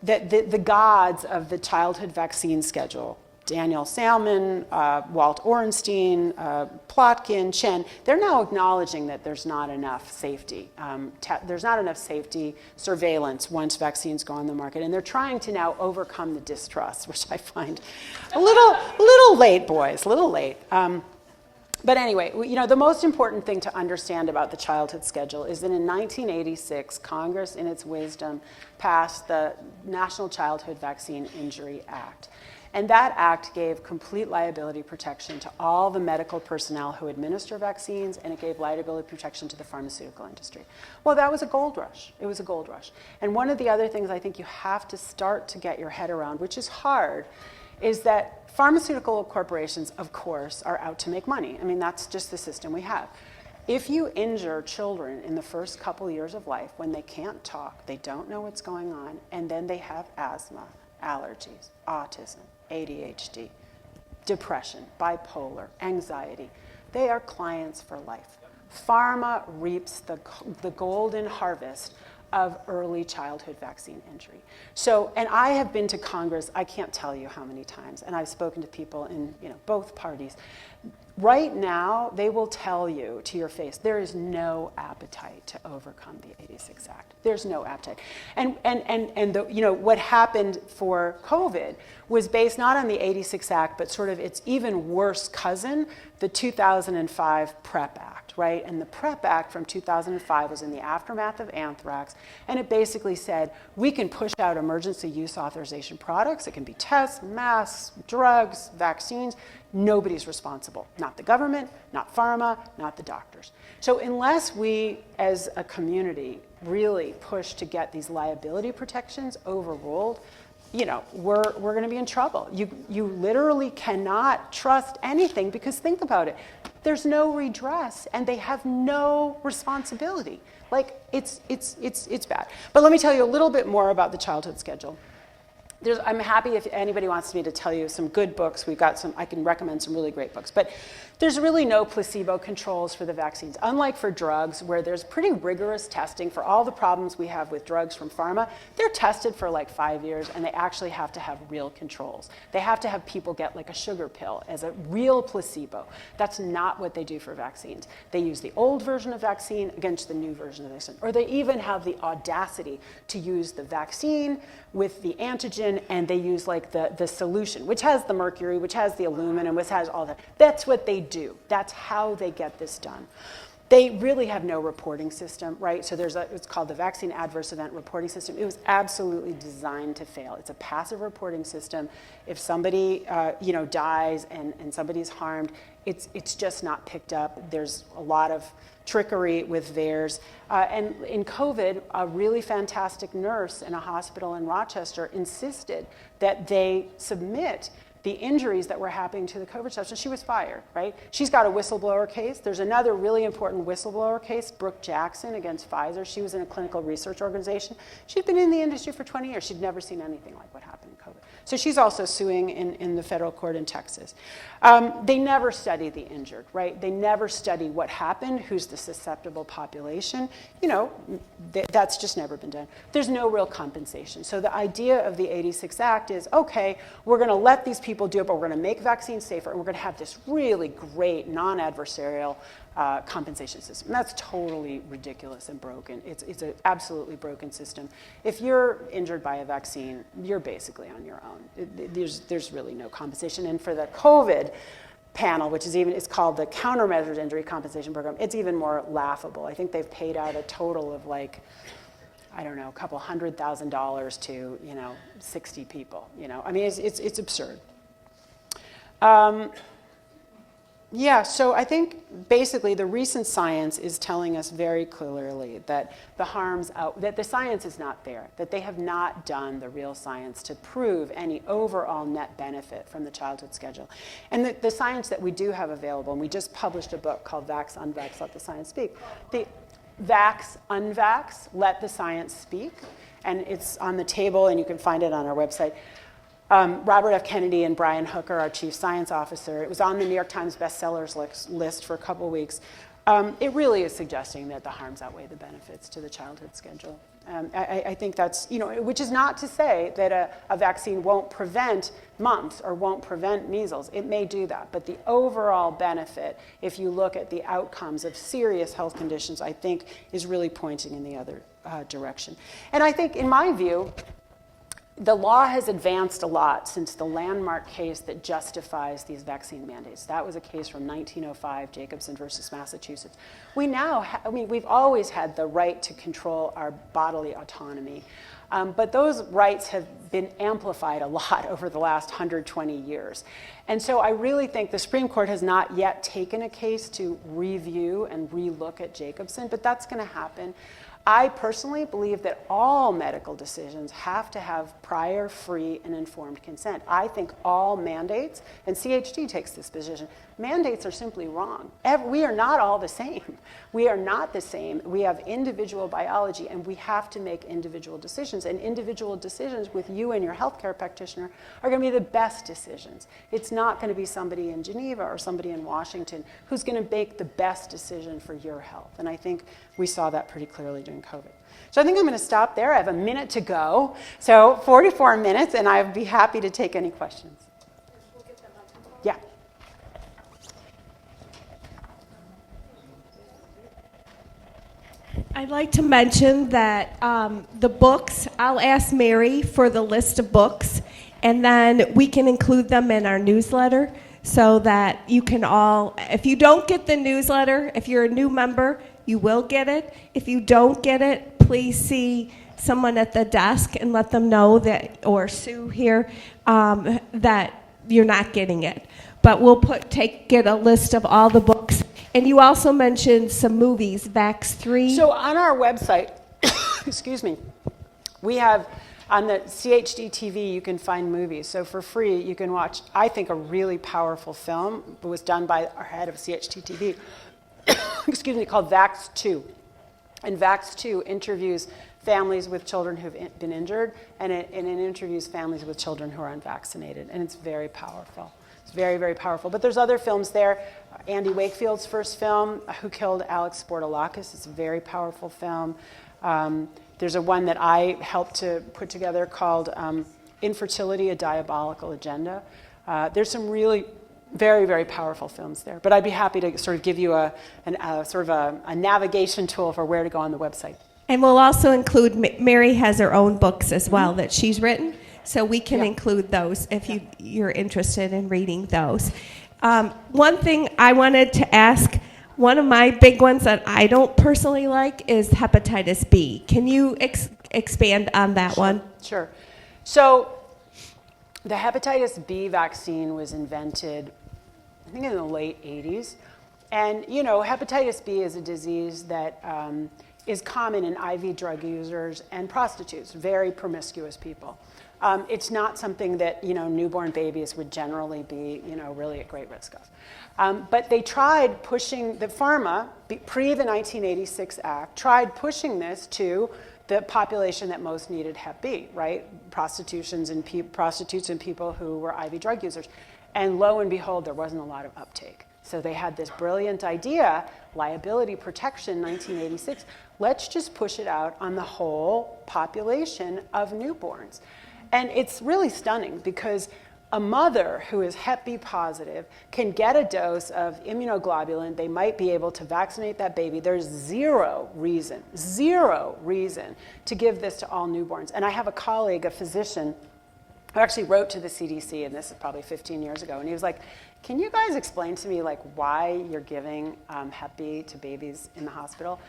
the gods of the childhood vaccine schedule, Daniel Salmon, Walt Orenstein, Plotkin, Chen, they're now acknowledging that there's not enough safety. There's not enough safety surveillance once vaccines go on the market. And they're trying to now overcome the distrust, which I find a little late, boys, a little late. But anyway, the most important thing to understand about the childhood schedule is that in 1986, Congress, in its wisdom, passed the National Childhood Vaccine Injury Act. And that act gave complete liability protection to all the medical personnel who administer vaccines, and it gave liability protection to the pharmaceutical industry. Well, that was a gold rush. It was a gold rush. And one of the other things I think you have to start to get your head around, which is hard, is that pharmaceutical corporations, of course, are out to make money. I mean, that's just the system we have. If you injure children in the first couple years of life when they can't talk, they don't know what's going on, and then they have asthma, allergies, autism, ADHD, depression, bipolar, anxiety, they are clients for life. Pharma reaps the golden harvest of early childhood vaccine injury. So, and I have been to Congress, I can't tell you how many times, and I've spoken to people in both parties. Right now, they will tell you to your face, there is no appetite to overcome the 86 Act. There's no appetite. And what happened for COVID was based not on the 86 Act, but sort of its even worse cousin, the 2005 PrEP Act, right? And the PrEP Act from 2005 was in the aftermath of anthrax, and it basically said, we can push out emergency use authorization products. It can be tests, masks, drugs, vaccines. Nobody's responsible. Not the government, not pharma, not the doctors. So unless we, as a community, really push to get these liability protections overruled, we're going to be in trouble. You literally cannot trust anything, because think about it. there's no redress, and they have no responsibility. Like, it's bad. But let me tell you a little bit more about the childhood schedule. I'm happy if anybody wants me to tell you some good books. We've got some, I can recommend some really great books. But there's really no placebo controls for the vaccines. Unlike for drugs, where there's pretty rigorous testing for all the problems we have with drugs from pharma, they're tested for like 5 years, and they actually have to have real controls. They have to have people get like a sugar pill as a real placebo. That's not what they do for vaccines. They use the old version of vaccine against the new version of vaccine. Or they even have the audacity to use the vaccine with the antigen, and they use like the solution, which has the mercury, which has the aluminum, which has all that. That's what they do. That's how they get this done. They really have no reporting system, right? So it's called the Vaccine Adverse Event Reporting System. It was absolutely designed to fail. It's a passive reporting system. If somebody dies and somebody's harmed, it's just not picked up. There's a lot of trickery with VAERS. And in COVID, a really fantastic nurse in a hospital in Rochester insisted that they submit the injuries that were happening to the COVID staff. So she was fired, right? She's got a whistleblower case. There's another really important whistleblower case, Brooke Jackson against Pfizer. She was in a clinical research organization. She'd been in the industry for 20 years. She'd never seen anything like what happened in COVID. So she's also suing in the federal court in Texas. They never study the injured, right? They never study what happened, who's the susceptible population. That's just never been done. There's no real compensation. So the idea of the 86 Act is, okay, we're going to let these people do it, but we're going to make vaccines safer, and we're going to have this really great non-adversarial compensation system. And that's totally ridiculous and broken. It's an absolutely broken system. If you're injured by a vaccine, you're basically on your own. There's really no compensation. And for the COVID panel, which is called the Countermeasures Injury Compensation Program, it's even more laughable. I think they've paid out a total of like, I don't know, a couple $100,000 to 60 people. I mean, it's absurd. So I think basically the recent science is telling us very clearly that that the science is not there, that they have not done the real science to prove any overall net benefit from the childhood schedule. And the science that we do have available, and we just published a book called Vax, Unvax, Let the Science Speak. The Vax, Unvax, Let the Science Speak, and it's on the table, and you can find it on our website. Robert F. Kennedy and Brian Hooker, our chief science officer, it was on the New York Times bestsellers list for a couple weeks. It really is suggesting that the harms outweigh the benefits to the childhood schedule. I think that's, which is not to say that a vaccine won't prevent mumps or won't prevent measles. It may do that. But the overall benefit, if you look at the outcomes of serious health conditions, I think is really pointing in the other direction. And I think, in my view, the law has advanced a lot since the landmark case that justifies these vaccine mandates. That was a case from 1905, Jacobson versus Massachusetts. We've always had the right to control our bodily autonomy, but those rights have been amplified a lot over the last 120 years. And so I really think the Supreme Court has not yet taken a case to review and relook at Jacobson, but that's going to happen. I personally believe that all medical decisions have to have prior, free, and informed consent. I think all mandates, and CHD takes this position, mandates are simply wrong. We are not all the same. We are not the same. We have individual biology, and we have to make individual decisions. And individual decisions with you and your healthcare practitioner are going to be the best decisions. It's not going to be somebody in Geneva or somebody in Washington who's going to make the best decision for your health. And I think we saw that pretty clearly during COVID. So I think I'm going to stop there. I have a minute to go. So 44 minutes, and I'd be happy to take any questions. Yeah. I'd like to mention that the books, I'll ask Mary for the list of books, and then we can include them in our newsletter so that you can all, if you don't get the newsletter, if you're a new member, you will get it. If you don't get it, please see someone at the desk and let them know that, or Sue here, that you're not getting it. But we'll get a list of all the books. And you also mentioned some movies, Vax 3. So on our website, excuse me, we have On the CHD TV, you can find movies. So for free, you can watch, I think, a really powerful film. It was done by our head of CHD TV, excuse me, called Vax 2. And Vax 2 interviews families with children who've been injured, and it interviews families with children who are unvaccinated. And it's very powerful. It's very, very powerful. But there's other films there. Andy Wakefield's first film, Who Killed Alex Bortolakis. It's a very powerful film. There's a one that I helped to put together called Infertility, a Diabolical Agenda. There's some really very, very powerful films there. But I'd be happy to sort of give you a navigation tool for where to go on the website. And we'll also include, Mary has her own books as well that she's written, so we can include those if you're interested in reading those. One thing I wanted to ask, one of my big ones that I don't personally like is hepatitis B. Can you expand on that one? Sure. So the hepatitis B vaccine was invented, I think, in the late 80s. And, you know, hepatitis B is a disease that is common in IV drug users and prostitutes, very promiscuous people. It's not something that, you know, newborn babies would generally be, you know, really at great risk of. But they tried pushing, the pharma, pre the 1986 Act, tried pushing this to the population that most needed Hep B, right? Prostitutes and people who were IV drug users. And lo and behold, there wasn't a lot of uptake. So they had this brilliant idea, liability protection, 1986. Let's just push it out on the whole population of newborns. And it's really stunning because a mother who is Hep B positive can get a dose of immunoglobulin. They might be able to vaccinate that baby. There's zero reason to give this to all newborns. And I have a colleague, a physician, who actually wrote to the CDC, and this is probably 15 years ago, and he was like, can you guys explain to me like why you're giving Hep B to babies in the hospital?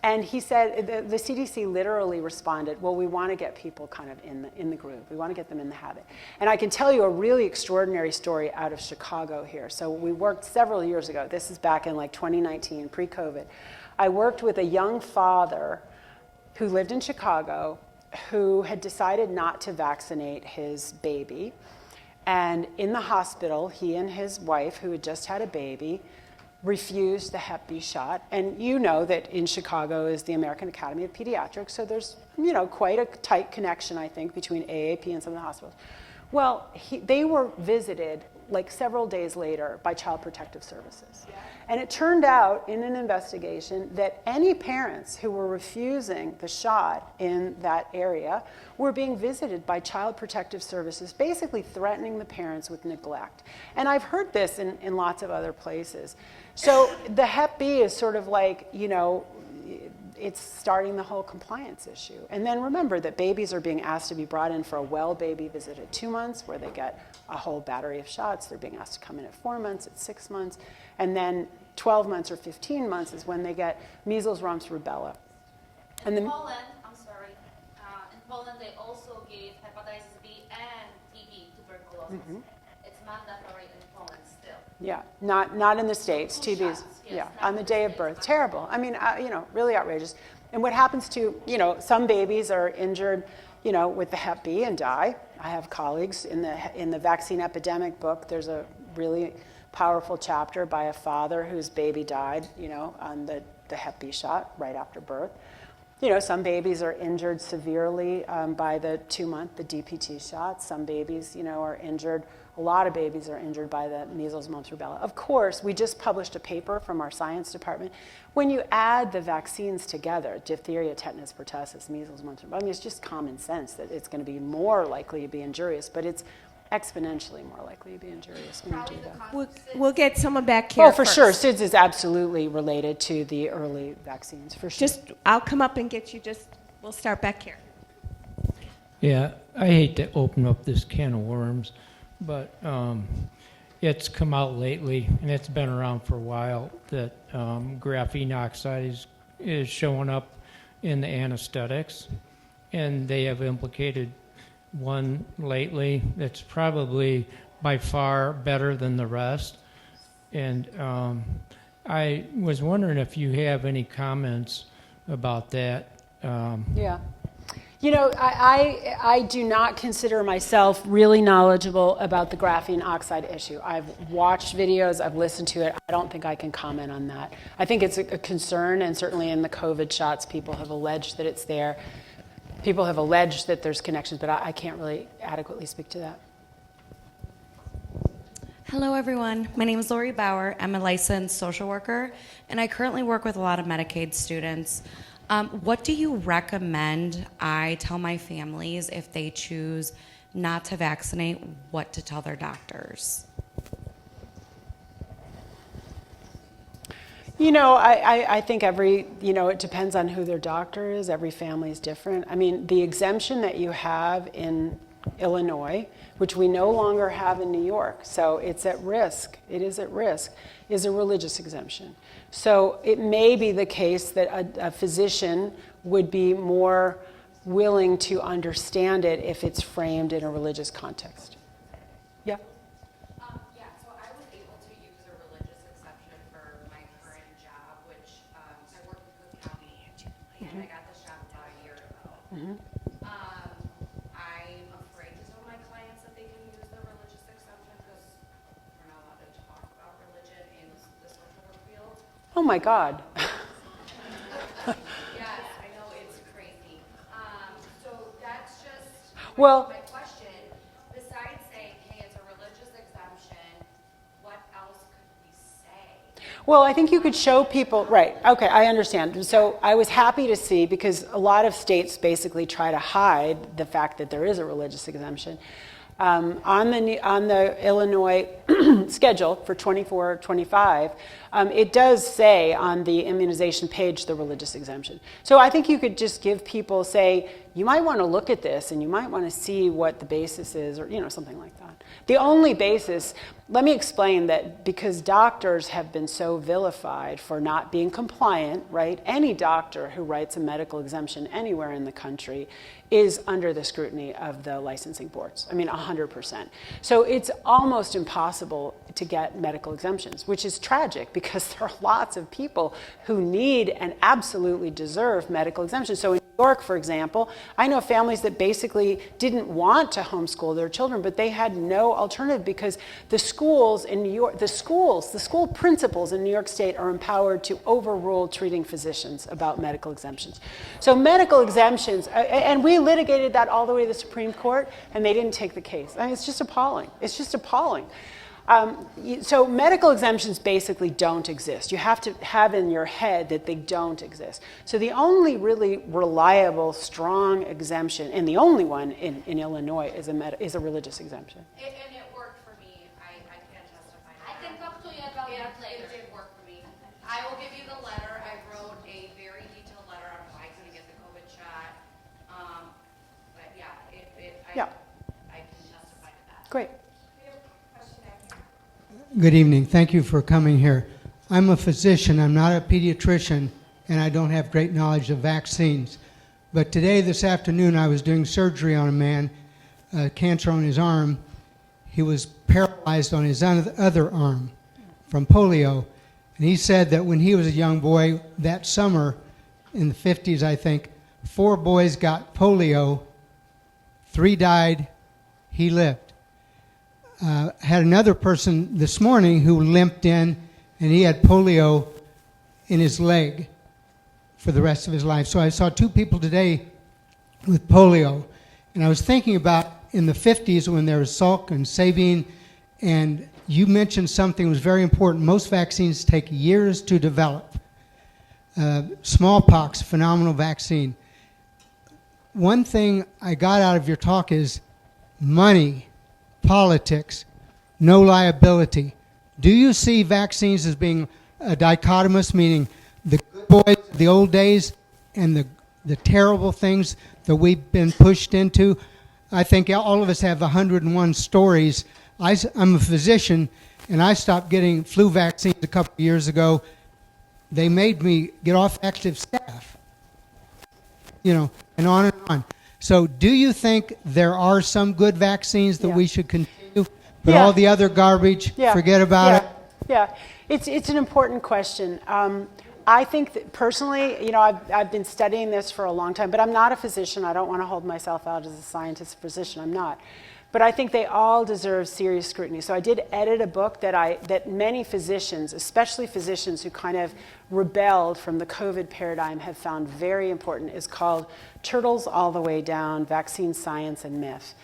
And he said, the CDC literally responded, well, we want to get people kind of in the groove. We want to get them in the habit. And I can tell you a really extraordinary story out of Chicago here. So we worked several years ago. This is back in like 2019, pre-COVID. I worked with a young father who lived in Chicago who had decided not to vaccinate his baby. And in the hospital, he and his wife, who had just had a baby, refused the Hep B shot. And you know that in Chicago is the American Academy of Pediatrics, so there's, you know, quite a tight connection, I think, between AAP and some of the hospitals. Well, they were visited like several days later by Child Protective Services. And it turned out in an investigation that any parents who were refusing the shot in that area were being visited by Child Protective Services, basically threatening the parents with neglect. And I've heard this in lots of other places. So the Hep B is sort of like, you know, it's starting the whole compliance issue. And then remember that babies are being asked to be brought in for a well baby visit at 2 months, where they get a whole battery of shots. They're being asked to come in at 4 months, at 6 months. And then 12 months or 15 months is when they get measles, mumps, rubella. And in Holland, in Poland they also gave hepatitis B and TB, tuberculosis. Mm-hmm. It's mandatory in Poland still. Yeah, not in the States. TB's, yes, yeah, on the day of birth. Terrible. I mean, you know, really outrageous. And what happens to, you know, some babies are injured, you know, with the Hep B and die. I have colleagues in the vaccine epidemic book. There's a really powerful chapter by a father whose baby died, you know, on the Hep B shot right after birth. You know, some babies are injured severely by the 2-month, the DPT shot. Some babies, you know, are injured. A lot of babies are injured by the measles, mumps, rubella. Of course, we just published a paper from our science department. When you add the vaccines together, diphtheria, tetanus, pertussis, measles, mumps, rubella, I mean, it's just common sense that it's going to be more likely to be injurious, but it's exponentially more likely to be injurious when you do that. We'll get someone back here. Oh, for first. sure. SIDS is absolutely related to the early vaccines, for sure. I'll come up and get you. We'll start back here. Yeah, I hate to open up this can of worms, but it's come out lately, and it's been around for a while, that graphene oxide is showing up in the anesthetics, and they have implicated one lately that's probably by far better than the rest. And I was wondering if you have any comments about that. Yeah. You know, I do not consider myself really knowledgeable about the graphene oxide issue. I've watched videos, I've listened to it. I don't think I can comment on that. I think it's a concern, and certainly in the COVID shots, people have alleged that it's there. People have alleged that there's connections, but I can't really adequately speak to that. Hello, everyone. My name is Lori Bauer. I'm a licensed social worker, and I currently work with a lot of Medicaid students. What do you recommend I tell my families if they choose not to vaccinate, what to tell their doctors? You know, I think it depends on who their doctor is. Every family is different. I mean, the exemption that you have in Illinois, which we no longer have in New York, so it's at risk, it is at risk, is a religious exemption. So it may be the case that a physician would be more willing to understand it if it's framed in a religious context. Yeah? Yeah, so I was able to use a religious exception for my current job, which I work in Cook County, and I got this job about a year ago. I'm afraid to tell my clients that they can use the religious exception because we're not allowed to talk about religion in the social work field. Oh my God. Yes, I know, it's crazy. So that's just Well, my question. Besides saying, hey, it's a religious exemption, what else could we say? well, I think you could show people, right, okay, I understand. So I was happy to see, because a lot of states basically try to hide the fact that there is a religious exemption. On the Illinois schedule for 24-25, it does say on the immunization page the religious exemption. So I think you could just give people, say, you might want to look at this and you might want to see what the basis is, or something like that. The only basis, let me explain that, because doctors have been so vilified for not being compliant, right? Any doctor who writes a medical exemption anywhere in the country is under the scrutiny of the licensing boards. I mean, 100%. So it's almost impossible to get medical exemptions, which is tragic because there are lots of people who need and absolutely deserve medical exemptions. So in New York, for example, I know families that basically didn't want to homeschool their children, but they had no alternative because the schools in New York, the school principals in New York State are empowered to overrule treating physicians about medical exemptions. So medical exemptions, and we litigated that all the way to the Supreme Court, and they didn't take the case. I mean, it's just appalling. It's just appalling. So medical exemptions basically don't exist. You have to have in your head that they don't exist. So the only really reliable, strong exemption, and the only one in Illinois, is a religious exemption. And it worked for me. I can't testify to I that. can talk to you about that later. It did work for me. I will give you the letter. I wrote a very detailed letter on why I couldn't get the COVID shot. But yeah, I can testify to that. Great. Good evening. Thank you for coming here. I'm a physician. I'm not a pediatrician, and I don't have great knowledge of vaccines. But this afternoon, I was doing surgery on a man, cancer on his arm. He was paralyzed on his other arm from polio. And he said that when he was a young boy, that summer, in the 50s, I think, 4 boys got polio, 3 died, he lived. Had another person this morning who limped in, and he had polio in his leg for the rest of his life. So I saw 2 people today with polio. And I was thinking about in the 50s when there was Salk and Sabine, and you mentioned something that was very important. Most vaccines take years to develop. Smallpox, phenomenal vaccine. One thing I got out of your talk is money, politics, no liability. Do you see vaccines as being dichotomous, meaning the good boys of the old days and the terrible things that we've been pushed into? I think all of us have 101 stories. I'm a physician, and I stopped getting flu vaccines a couple of years ago. They made me get off active staff, and on and on. So do you think there are some good vaccines that we should continue, but all the other garbage, forget about it? Yeah, it's an important question. I think that personally, you know, I've been studying this for a long time, but I'm not a physician. I don't want to hold myself out as a scientist physician. I'm not. But I think they all deserve serious scrutiny. So I did edit a book that many physicians, especially physicians who kind of rebelled from the COVID paradigm, have found very important. Is called Turtles All the Way Down, Vaccine Science and Myth.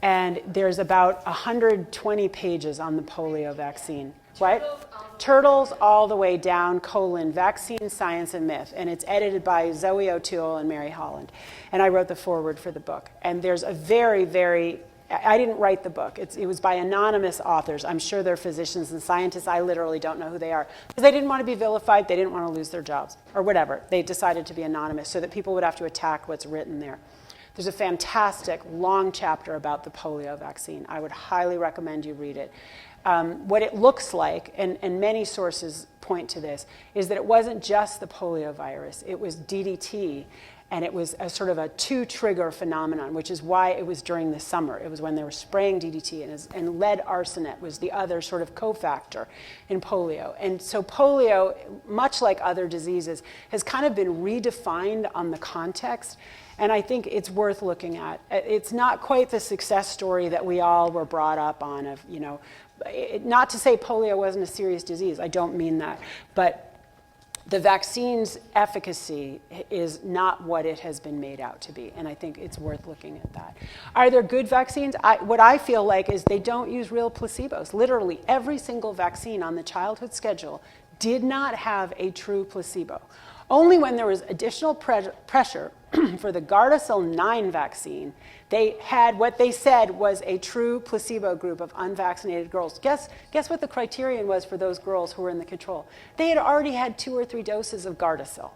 And there's about 120 pages on the polio vaccine. What? Turtles All the Way Down, Vaccine Science and Myth. And it's edited by Zoe O'Toole and Mary Holland. And I wrote the foreword for the book. And there's a very, I didn't write the book. It was by anonymous authors. I'm sure they're physicians and scientists. I literally don't know who they are. Because they didn't want to be vilified. They didn't want to lose their jobs or whatever. They decided to be anonymous so that people would have to attack what's written there. There's a fantastic long chapter about the polio vaccine. I would highly recommend you read it. What it looks like, and many sources point to this, is that it wasn't just the polio virus. It was DDT. And it was a sort of a two-trigger phenomenon, which is why it was during the summer. It was when they were spraying DDT, and lead arsenate was the other sort of cofactor in polio. And so polio, much like other diseases, has kind of been redefined on the context, and I think it's worth looking at. It's not quite the success story that we all were brought up on of, you know, not to say polio wasn't a serious disease. I don't mean that. But the vaccine's efficacy is not what it has been made out to be, and I think it's worth looking at that. Are there good vaccines? What I feel like is they don't use real placebos. Literally, every single vaccine on the childhood schedule did not have a true placebo. Only when there was additional pressure for the Gardasil 9 vaccine, they had what they said was a true placebo group of unvaccinated girls. Guess what the criterion was for those girls who were in the control? They had already had 2 or 3 doses of Gardasil.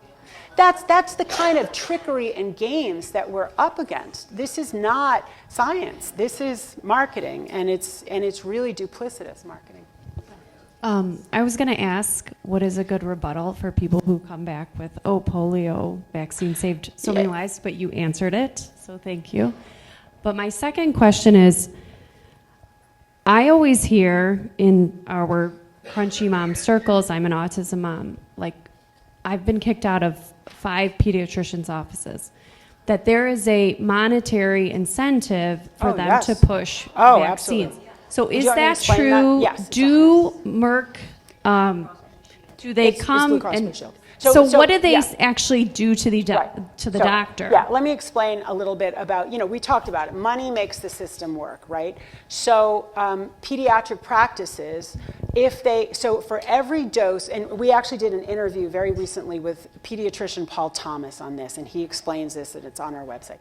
That's the kind of trickery and games that we're up against. This is not science. This is marketing, and it's really duplicitous marketing. I was going to ask, what is a good rebuttal for people who come back with, oh, polio vaccine saved so many lives, but you answered it, so thank you. But my second question is, I always hear in our Crunchy Mom circles, I'm an autism mom, like I've been kicked out of 5 pediatricians' offices, that there is a monetary incentive for them to push vaccines. Absolutely. So is that true? Yes. Do Merck, do they come and so what do they actually do to the doctor? Yeah, let me explain a little bit about, we talked about it. Money makes the system work, right? So pediatric practices, so for every dose, and we actually did an interview very recently with pediatrician Paul Thomas on this, and he explains this, and it's on our website.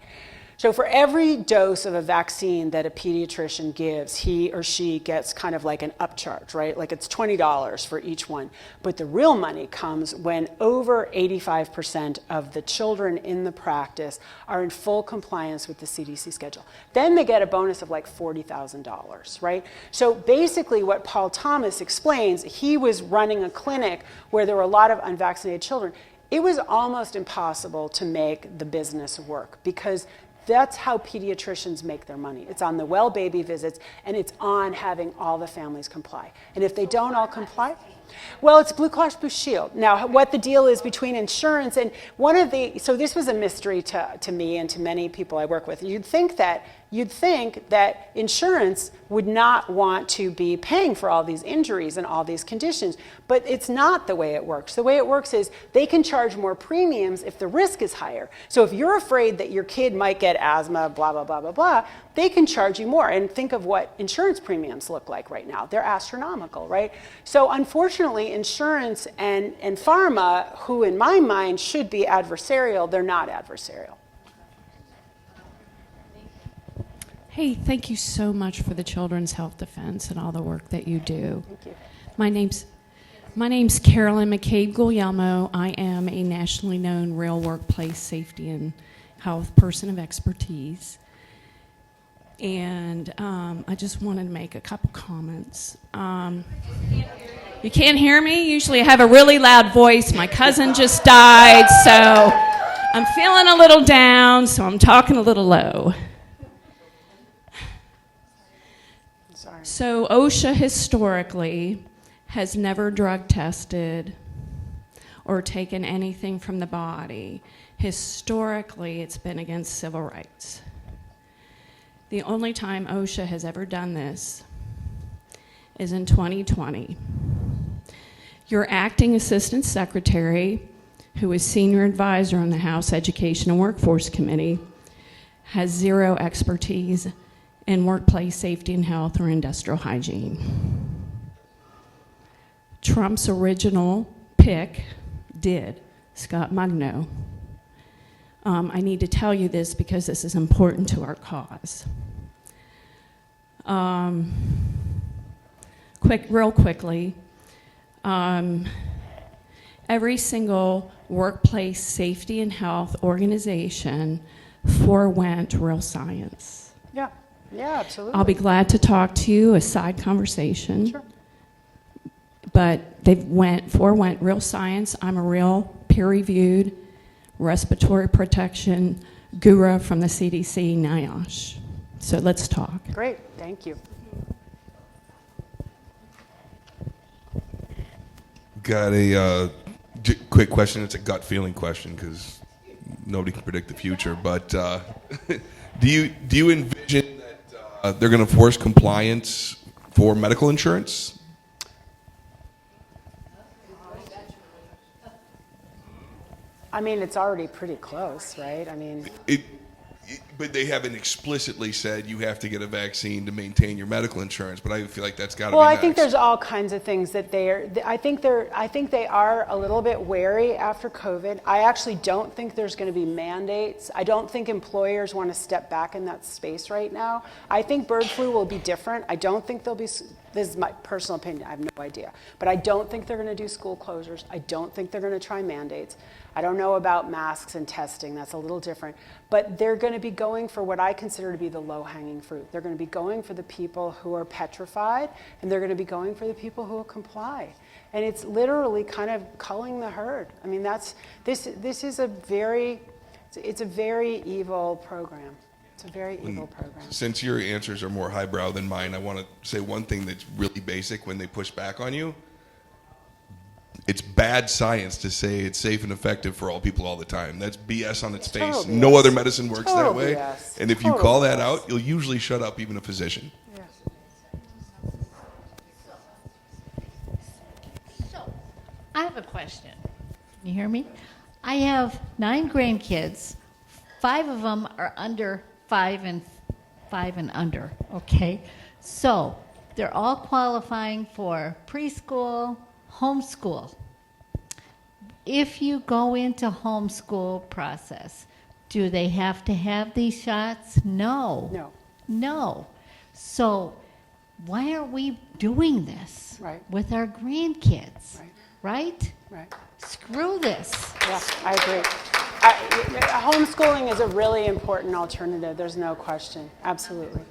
So for every dose of a vaccine that a pediatrician gives, he or she gets kind of like an upcharge, right? Like it's $20 for each one. But the real money comes when over 85% of the children in the practice are in full compliance with the CDC schedule. Then they get a bonus of like $40,000, right? So basically what Paul Thomas explains, he was running a clinic where there were a lot of unvaccinated children. It was almost impossible to make the business work because that's how pediatricians make their money. It's on the well baby visits, and it's on having all the families comply. And if they don't all comply, well, it's Blue Cross Blue Shield. Now, what the deal is between insurance and so this was a mystery to me and to many people I work with. You'd think that insurance would not want to be paying for all these injuries and all these conditions, but it's not the way it works. The way it works is they can charge more premiums if the risk is higher. So if you're afraid that your kid might get asthma, blah, blah, blah, blah, blah, they can charge you more. And think of what insurance premiums look like right now. They're astronomical, right? So unfortunately, insurance and pharma, who in my mind should be adversarial, they're not adversarial. Hey, thank you so much for the Children's Health Defense and all the work that you do. Thank you. My name's Carolyn McCabe Guglielmo. I am a nationally known rail workplace safety and health person of expertise. And I just wanted to make a couple comments. You can't hear me? Usually I have a really loud voice. My cousin just died, so I'm feeling a little down, so I'm talking a little low. So OSHA historically has never drug tested or taken anything from the body. Historically, it's been against civil rights. The only time OSHA has ever done this is in 2020. Your acting assistant secretary, who is senior advisor on the House Education and Workforce Committee, has zero expertise in workplace safety and health or industrial hygiene. Trump's original pick did, Scott Mugno. I need to tell you this because this is important to our cause. Real quickly, every single workplace safety and health organization forewent real science. Yeah, absolutely. I'll be glad to talk to you, a side conversation. Sure. But they forewent real science. I'm a real peer-reviewed respiratory protection guru from the CDC, NIOSH. So let's talk. Great, thank you. Got a quick question. It's a gut feeling question because nobody can predict the future. But do you envision that they're going to force compliance for medical insurance? I mean, it's already pretty close, right? I mean, but they haven't explicitly said you have to get a vaccine to maintain your medical insurance. But I feel like that's got to be well, I next. think there's all kinds of things that they are. I think they are a little bit wary after COVID. I actually don't think there's going to be mandates. I don't think employers want to step back in that space right now. I think bird flu will be different. I don't think there'll be. This is my personal opinion. I have no idea. But I don't think they're going to do school closures. I don't think they're going to try mandates. I don't know about masks and testing. That's a little different. But they're going to be going for what I consider to be the low-hanging fruit. They're going to be going for the people who are petrified, and they're going to be going for the people who will comply. And it's literally kind of culling the herd. I mean, this is a very evil program. It's a very evil program. Since your answers are more highbrow than mine, I want to say one thing that's really basic when they push back on you. It's bad science to say it's safe and effective for all people all the time. That's BS on its face. Total No BS. other medicine works Total that way. BS. And if you Total call that BS. out, you'll usually shut up even a physician. So, I have a question. Can you hear me? I have 9 grandkids. 5 of them are under 5 and under, okay? So, they're all qualifying for preschool, homeschool. If you go into homeschool process, do they have to have these shots? No. No. So why are we doing this with our grandkids? Right? Screw this. Yeah, I agree. Homeschooling is a really important alternative. There's no question. Absolutely.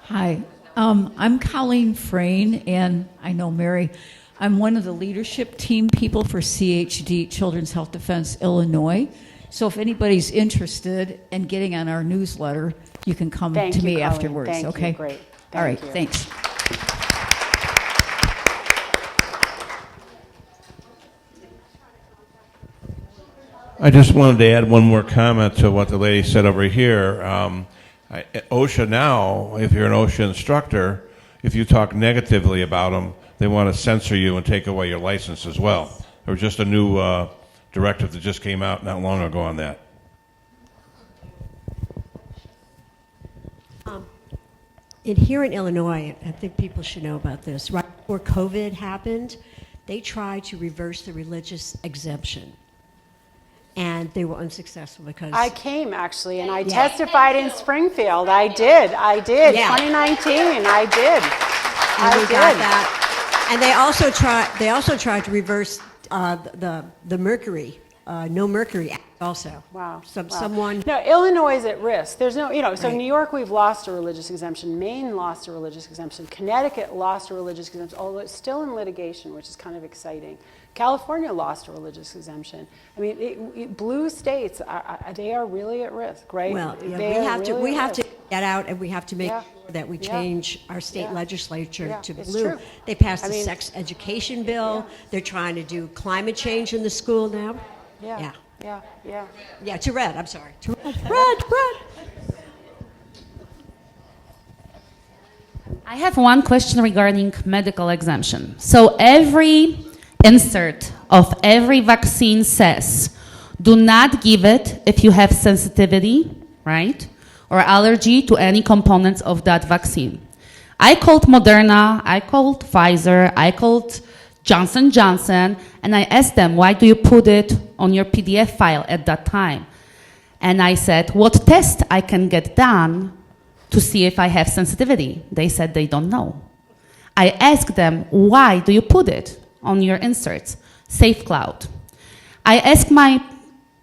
Hi, I'm Colleen Frayne, and I know Mary. I'm one of the leadership team people for CHD, Children's Health Defense Illinois. So if anybody's interested in getting on our newsletter, you can come Thank to you, me Colleen. afterwards, Thank okay? you. Great. All right, Thank you. thanks. I just wanted to add one more comment to what the lady said over here. OSHA now, if you're an OSHA instructor, if you talk negatively about them, they want to censor you and take away your license as well. There was just a new directive that just came out not long ago on that. Here in Illinois, I think people should know about this. Right before COVID happened, they tried to reverse the religious exemption. And they were unsuccessful because... I came, actually, and I testified in Springfield. I did. Yeah. 2019, I did. And we got that. And they also tried to reverse the mercury no mercury act also. Wow. Someone. No, Illinois is at risk. There's no, so Right. New York, we've lost a religious exemption. Maine lost a religious exemption. Connecticut lost a religious exemption, although it's still in litigation, which is kind of exciting. California lost a religious exemption. I mean, blue states, they are really at risk, right? Well, yeah, They are really we at have to risk. get out, and we have to make Yeah. sure that we Yeah. change our state Yeah. legislature Yeah, to it's blue. true. They passed I the mean- sex education bill. They're trying to do climate change in the school now. Yeah. Yeah, to red. I'm sorry. To red. I have one question regarding medical exemption. So every insert of every vaccine says, do not give it if you have sensitivity, right? Or allergy to any components of that vaccine. I called Moderna, I called Pfizer, I called Johnson & Johnson, and I asked them, why do you put it on your PDF file at that time? And I said, what test I can get done to see if I have sensitivity? They said they don't know. I asked them, why do you put it on your inserts? SafeCloud. I asked my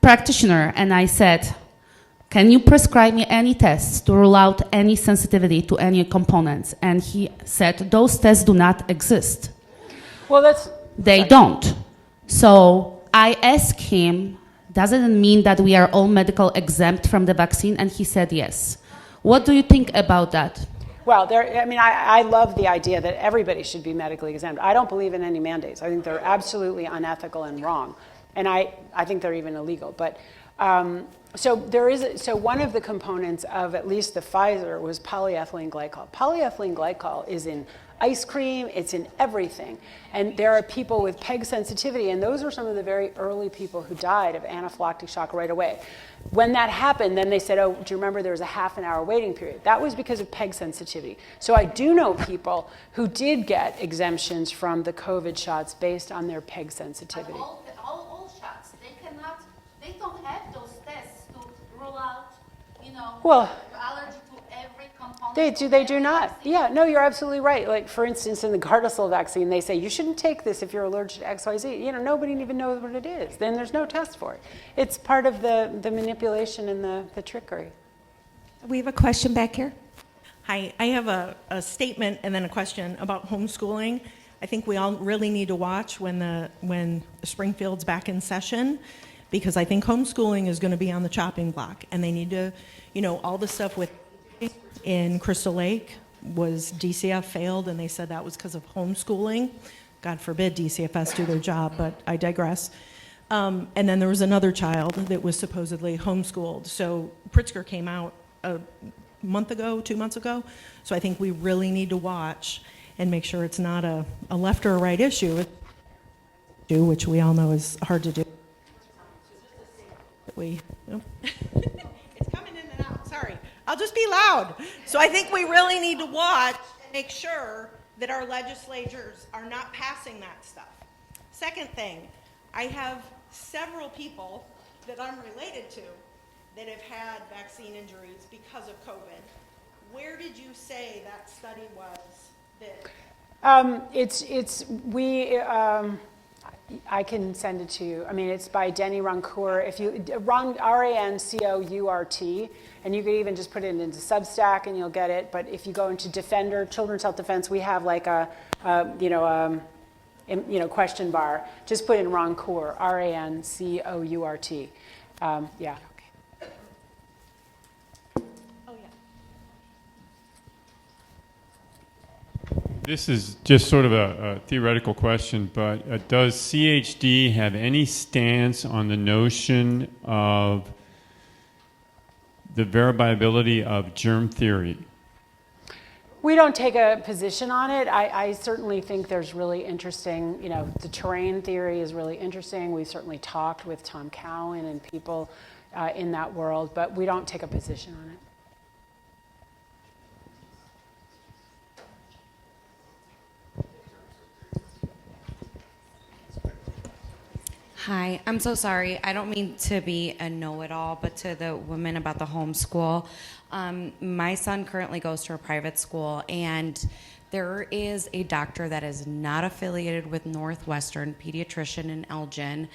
practitioner and I said, can you prescribe me any tests to rule out any sensitivity to any components? And he said, those tests do not exist. Well, They don't. So I asked him, does it mean that we are all medical exempt from the vaccine? And he said yes. What do you think about that? Well, I love the idea that everybody should be medically exempt. I don't believe in any mandates. I think they're absolutely unethical and wrong. And I think they're even illegal. But so one of the components of at least the Pfizer was polyethylene glycol. Polyethylene glycol is in ice cream, it's in everything. And there are people with PEG sensitivity, and those are some of the very early people who died of anaphylactic shock right away. When that happened, then they said, oh, do you remember there was a half an hour waiting period? That was because of PEG sensitivity. So I do know people who did get exemptions from the COVID shots based on their PEG sensitivity. All shots, they don't have those tests to rule out, Well, allergy to every component. They do not. Yeah, no, you're absolutely right. Like, for instance, in the Gardasil vaccine, they say you shouldn't take this if you're allergic to XYZ. Nobody even knows what it is. Then there's no test for it. It's part of the manipulation and the trickery. We have a question back here. Hi, I have a statement and then a question about homeschooling. I think we all really need to watch when Springfield's back in session, because I think homeschooling is going to be on the chopping block, and they need to, all the stuff with in Crystal Lake was DCF failed, and they said that was because of homeschooling. God forbid DCFS do their job, but I digress. And then there was another child that was supposedly homeschooled. So Pritzker came out a month ago, 2 months ago. So I think we really need to watch and make sure it's not a left or a right issue, which we all know is hard to do. It's coming in and out, sorry. I'll just be loud. So I think we really need to watch and make sure that our legislatures are not passing that stuff. Second thing, I have several people that I'm related to that have had vaccine injuries because of COVID. Where did you say that study was? I can send it to you. It's by Denny Rancourt. If you Rancourt, and you could even just put it into Substack and you'll get it. But if you go into Defender, Children's Health Defense, we have like a question bar. Just put in Rancourt, Rancourt. Yeah. This is just sort of a theoretical question, but does CHD have any stance on the notion of the verifiability of germ theory? We don't take a position on it. I certainly think there's really interesting, the terrain theory is really interesting. We've certainly talked with Tom Cowan and people in that world, but we don't take a position on it. Hi, I'm so sorry. I don't mean to be a know-it-all, but to the women about the homeschool. My son currently goes to a private school, and there is a doctor that is not affiliated with Northwestern, pediatrician in Elgin,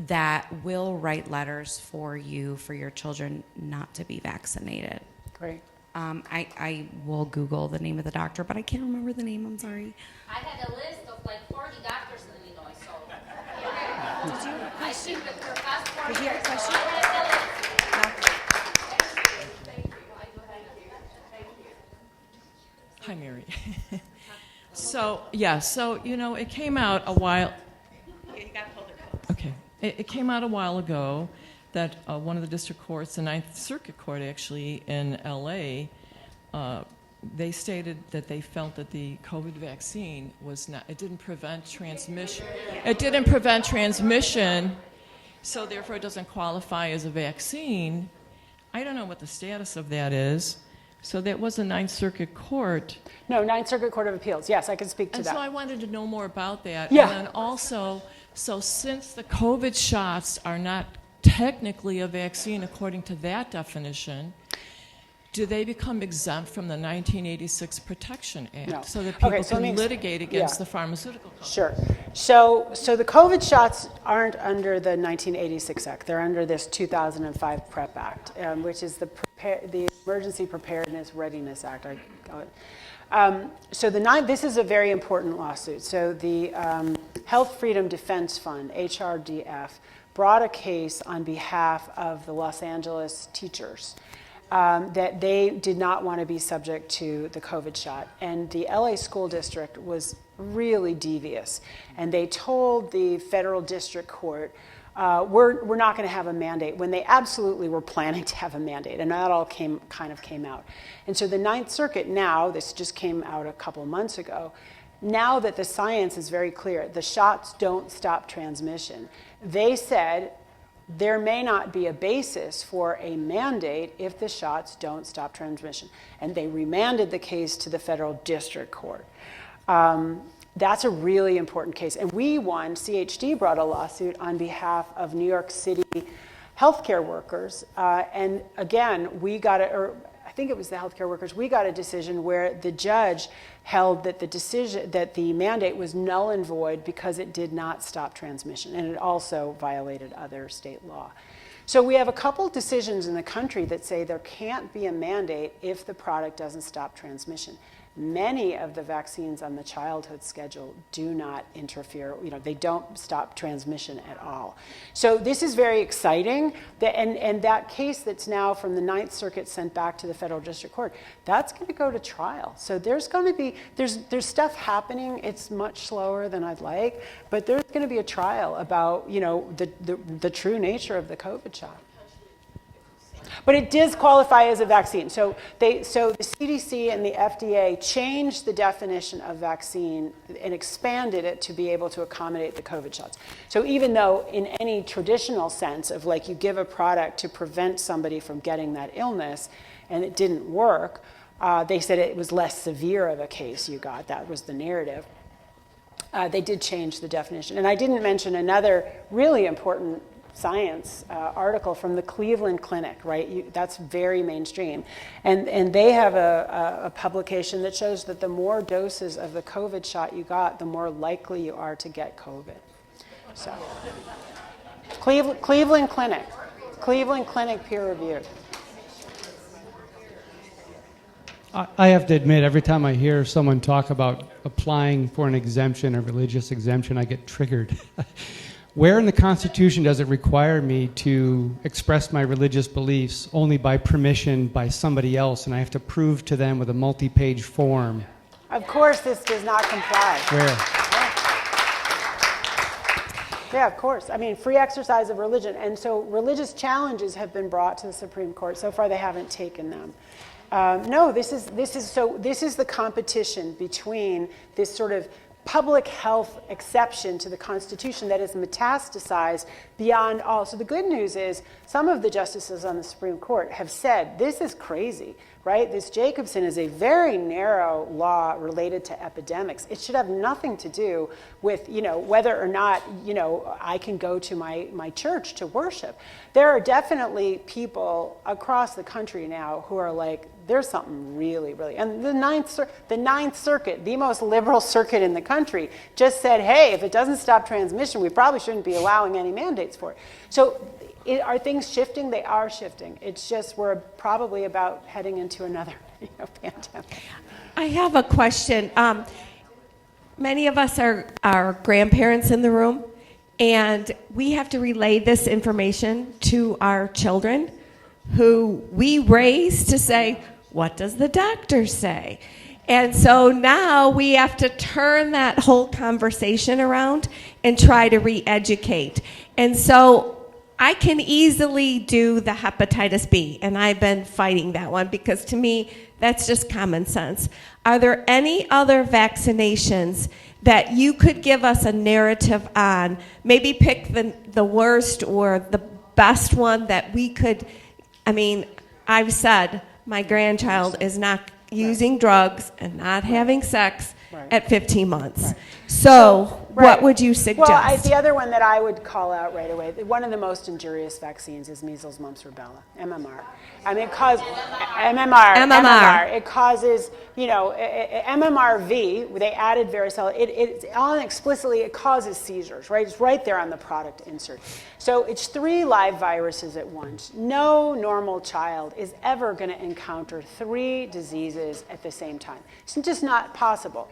that will write letters for you, for your children not to be vaccinated. Great. I will Google the name of the doctor, but I can't remember the name. I'm sorry. I had a list of like 40 doctors in Illinois, so. Did you have a question? I think that for the past 4 Did you have a years, question? so I had a list. Hi, Mary. So it came out a while. Okay, it came out a while ago that one of the district courts, the Ninth Circuit Court, actually in L.A., they stated that they felt that the COVID vaccine it didn't prevent transmission. It didn't prevent transmission, so therefore it doesn't qualify as a vaccine. I don't know what the status of that is. So that was the Ninth Circuit Court. No, Ninth Circuit Court of Appeals. Yes, I can speak to and that. So I wanted to know more about that. Yeah. And then also, so since the COVID shots are not technically a vaccine according to that definition, do they become exempt from the 1986 Protection Act No. so that people Okay, so can let me- litigate against yeah. the pharmaceutical companies? Sure. So the COVID shots aren't under the 1986 Act. They're under this 2005 PrEP Act, which is the Emergency Preparedness Readiness Act, I call it. So this is a very important lawsuit. So the Health Freedom Defense Fund, HRDF, brought a case on behalf of the Los Angeles teachers that they did not want to be subject to the COVID shot. And the LA School District was really devious. And they told the federal district court, we're not going to have a mandate, when they absolutely were planning to have a mandate. And that all came out. And so the Ninth Circuit now, this just came out a couple months ago, now that the science is very clear, the shots don't stop transmission, they said there may not be a basis for a mandate if the shots don't stop transmission. And they remanded the case to the federal district court. That's a really important case. And we won, CHD brought a lawsuit on behalf of New York City healthcare workers. And again, I think it was the healthcare workers, we got a decision where the judge held that the mandate was null and void because it did not stop transmission, and it also violated other state law. So we have a couple decisions in the country that say there can't be a mandate if the product doesn't stop transmission. Many of the vaccines on the childhood schedule do not interfere, they don't stop transmission at all. So this is very exciting, and that case that's now from the Ninth Circuit sent back to the federal district court, that's going to go to trial. So there's going to be, there's stuff happening, it's much slower than I'd like, but there's going to be a trial about, the true nature of the COVID shot. But it does qualify as a vaccine. So the CDC and the FDA changed the definition of vaccine and expanded it to be able to accommodate the COVID shots. So even though in any traditional sense of like you give a product to prevent somebody from getting that illness and it didn't work, they said it was less severe of a case you got. That was the narrative. They did change the definition. And I didn't mention another really important science article from the Cleveland Clinic, right? That's very mainstream. And they have a publication that shows that the more doses of the COVID shot you got, the more likely you are to get COVID. So, Cleveland Clinic peer reviewed. I have to admit, every time I hear someone talk about applying for an exemption, a religious exemption, I get triggered. Where in the Constitution does it require me to express my religious beliefs only by permission by somebody else, and I have to prove to them with a multi-page form? Of course, this does not comply. Where? Yeah, of course. I mean, free exercise of religion. And so religious challenges have been brought to the Supreme Court. So far, they haven't taken them. No, this is the competition between this sort of public health exception to the Constitution that is metastasized beyond all. So the good news is some of the justices on the Supreme Court have said, this is crazy, right? This Jacobson is a very narrow law related to epidemics. It should have nothing to do with, whether or not, I can go to my church to worship. There are definitely people across the country now who are like, there's something really, really, and the Ninth Circuit, the most liberal circuit in the country, just said, hey, if it doesn't stop transmission, we probably shouldn't be allowing any mandates. candidates for it. So are things shifting? They are shifting. It's just we're probably about heading into another pandemic. I have a question. Many of us are grandparents in the room, and we have to relay this information to our children who we raise to say, what does the doctor say? And so now we have to turn that whole conversation around and try to re-educate. And so I can easily do the hepatitis B, and I've been fighting that one because to me, that's just common sense. Are there any other vaccinations that you could give us a narrative on? Maybe pick the worst or the best one that we could, I've said my grandchild is not using drugs and not having sex at 15 months. So what would you suggest? Well, the other one that I would call out right away, one of the most injurious vaccines is measles, mumps, rubella, MMR. It causes MMR. It causes, MMRV. They added varicella. It explicitly it causes seizures. Right, it's right there on the product insert. So it's 3 live viruses at once. No normal child is ever going to encounter 3 diseases at the same time. It's just not possible.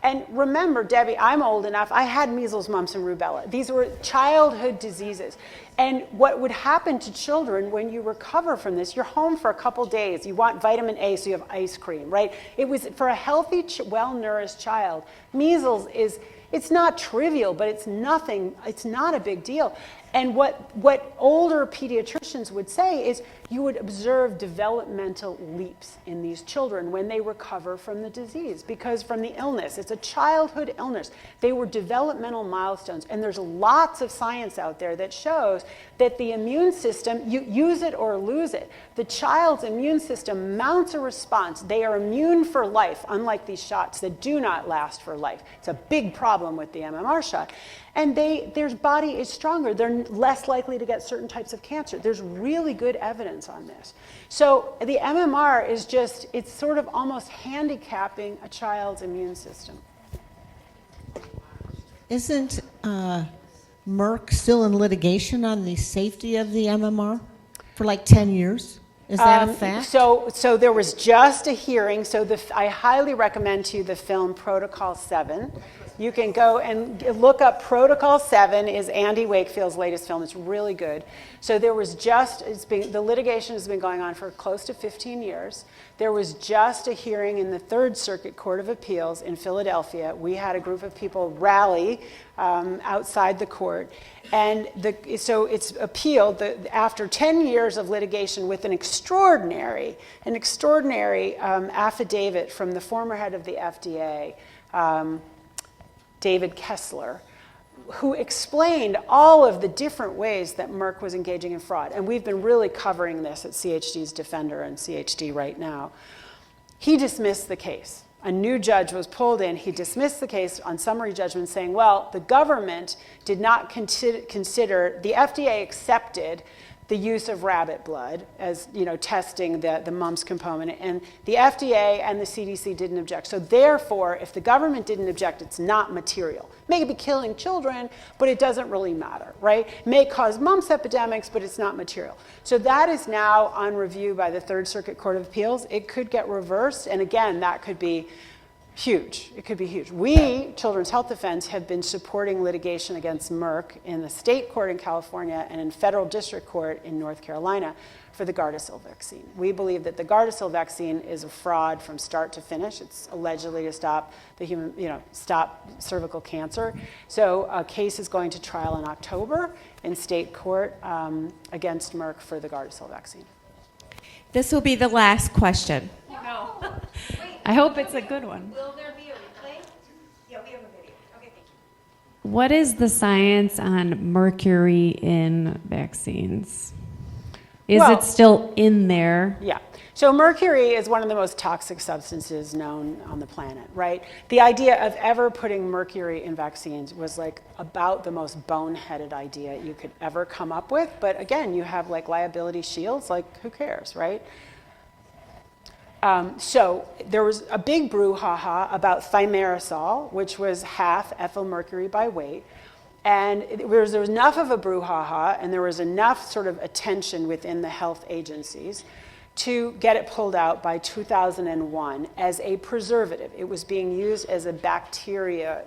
And remember, Debbie, I'm old enough. I had measles, mumps, and rubella. These were childhood diseases. And what would happen to children when you recover from this, you're home for a couple days. You want vitamin A, so you have ice cream, right? It was, for a healthy, well-nourished child, measles it's not trivial, but it's nothing. It's not a big deal. And what older pediatricians would say is you would observe developmental leaps in these children when they recover from the disease, because from the illness, it's a childhood illness. They were developmental milestones, and there's lots of science out there that shows that the immune system, you use it or lose it. The child's immune system mounts a response. They are immune for life, unlike these shots that do not last for life. It's a big problem with the MMR shot. And their body is stronger. They're less likely to get certain types of cancer. There's really good evidence on this. So the MMR is it's sort of almost handicapping a child's immune system. Isn't Merck still in litigation on the safety of the MMR for like 10 years? Is that a fact? So there was just a hearing. So I highly recommend to you the film Protocol 7. You can go and look up Protocol 7 is Andy Wakefield's latest film. It's really good. So there was the litigation has been going on for close to 15 years. There was just a hearing in the Third Circuit Court of Appeals in Philadelphia. We had a group of people rally outside the court. And so it's appealed after 10 years of litigation with an extraordinary affidavit from the former head of the FDA, David Kessler, who explained all of the different ways that Merck was engaging in fraud. And we've been really covering this at CHD's Defender and CHD right now. He dismissed the case. A new judge was pulled in. He dismissed the case on summary judgment saying, well, the government did not consider, the FDA accepted the use of rabbit blood as testing the mumps component, and the FDA and the CDC didn't object. So therefore, if the government didn't object, it's not material. It may be killing children, but it doesn't really matter, right? It may cause mumps epidemics, but it's not material. So that is now on review by the Third Circuit Court of Appeals. It could get reversed, and again, that could be huge. It could be huge. We, Children's Health Defense, have been supporting litigation against Merck in the state court in California and in federal district court in North Carolina for the Gardasil vaccine. We believe that the Gardasil vaccine is a fraud from start to finish. It's allegedly to stop stop cervical cancer. So a case is going to trial in October in state court against Merck for the Gardasil vaccine. This will be the last question. No. I hope it's a good one. Will there be a replay? Yeah, we have a video. Okay, thank you. What is the science on mercury in vaccines? Is it still in there? Yeah. So mercury is one of the most toxic substances known on the planet, right? The idea of ever putting mercury in vaccines was like about the most boneheaded idea you could ever come up with. But again, you have like liability shields, like who cares, right? So there was a big brouhaha about thimerosal, which was half ethyl mercury by weight. And there was enough of a brouhaha, and there was enough sort of attention within the health agencies to get it pulled out by 2001 as a preservative. It was being used as a bacteria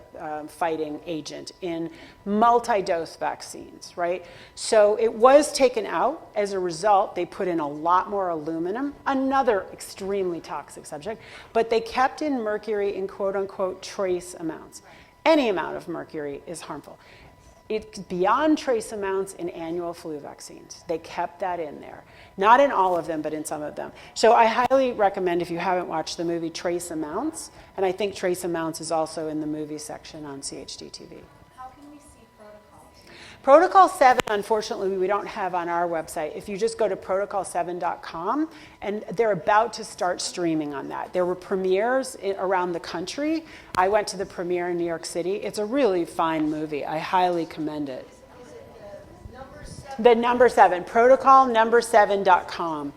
fighting agent in multi-dose vaccines, right? So it was taken out. As a result, they put in a lot more aluminum, another extremely toxic subject, but they kept in mercury in quote-unquote trace amounts. Any amount of mercury is harmful. It's beyond trace amounts in annual flu vaccines. They kept that in there. Not in all of them, but in some of them. So I highly recommend, if you haven't watched the movie, Trace Amounts. And I think Trace Amounts is also in the movie section on CHD TV. How can we see protocols? Protocol 7, unfortunately, we don't have on our website. If you just go to protocol7.com, and they're about to start streaming on that. There were premieres around the country. I went to the premiere in New York City. It's a really fine movie. I highly commend it. The number 7, protocolnumber7.com.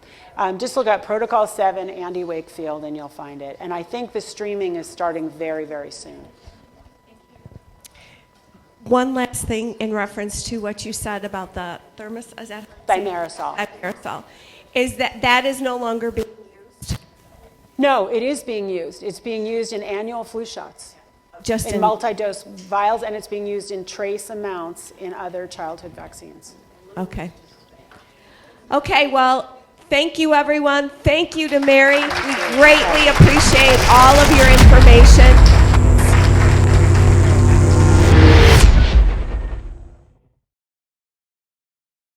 Just look up Protocol 7, Andy Wakefield, and you'll find it. And I think the streaming is starting very, very soon. One last thing in reference to what you said about the thermos, is that Thimerosal. Thimerosal, is that is no longer being used? No, it is being used. It's being used in annual flu shots. Just in multi-dose vials, and it's being used in trace amounts in other childhood vaccines. Okay. Okay, well, thank you, everyone. Thank you to Mary. We greatly appreciate all of your information.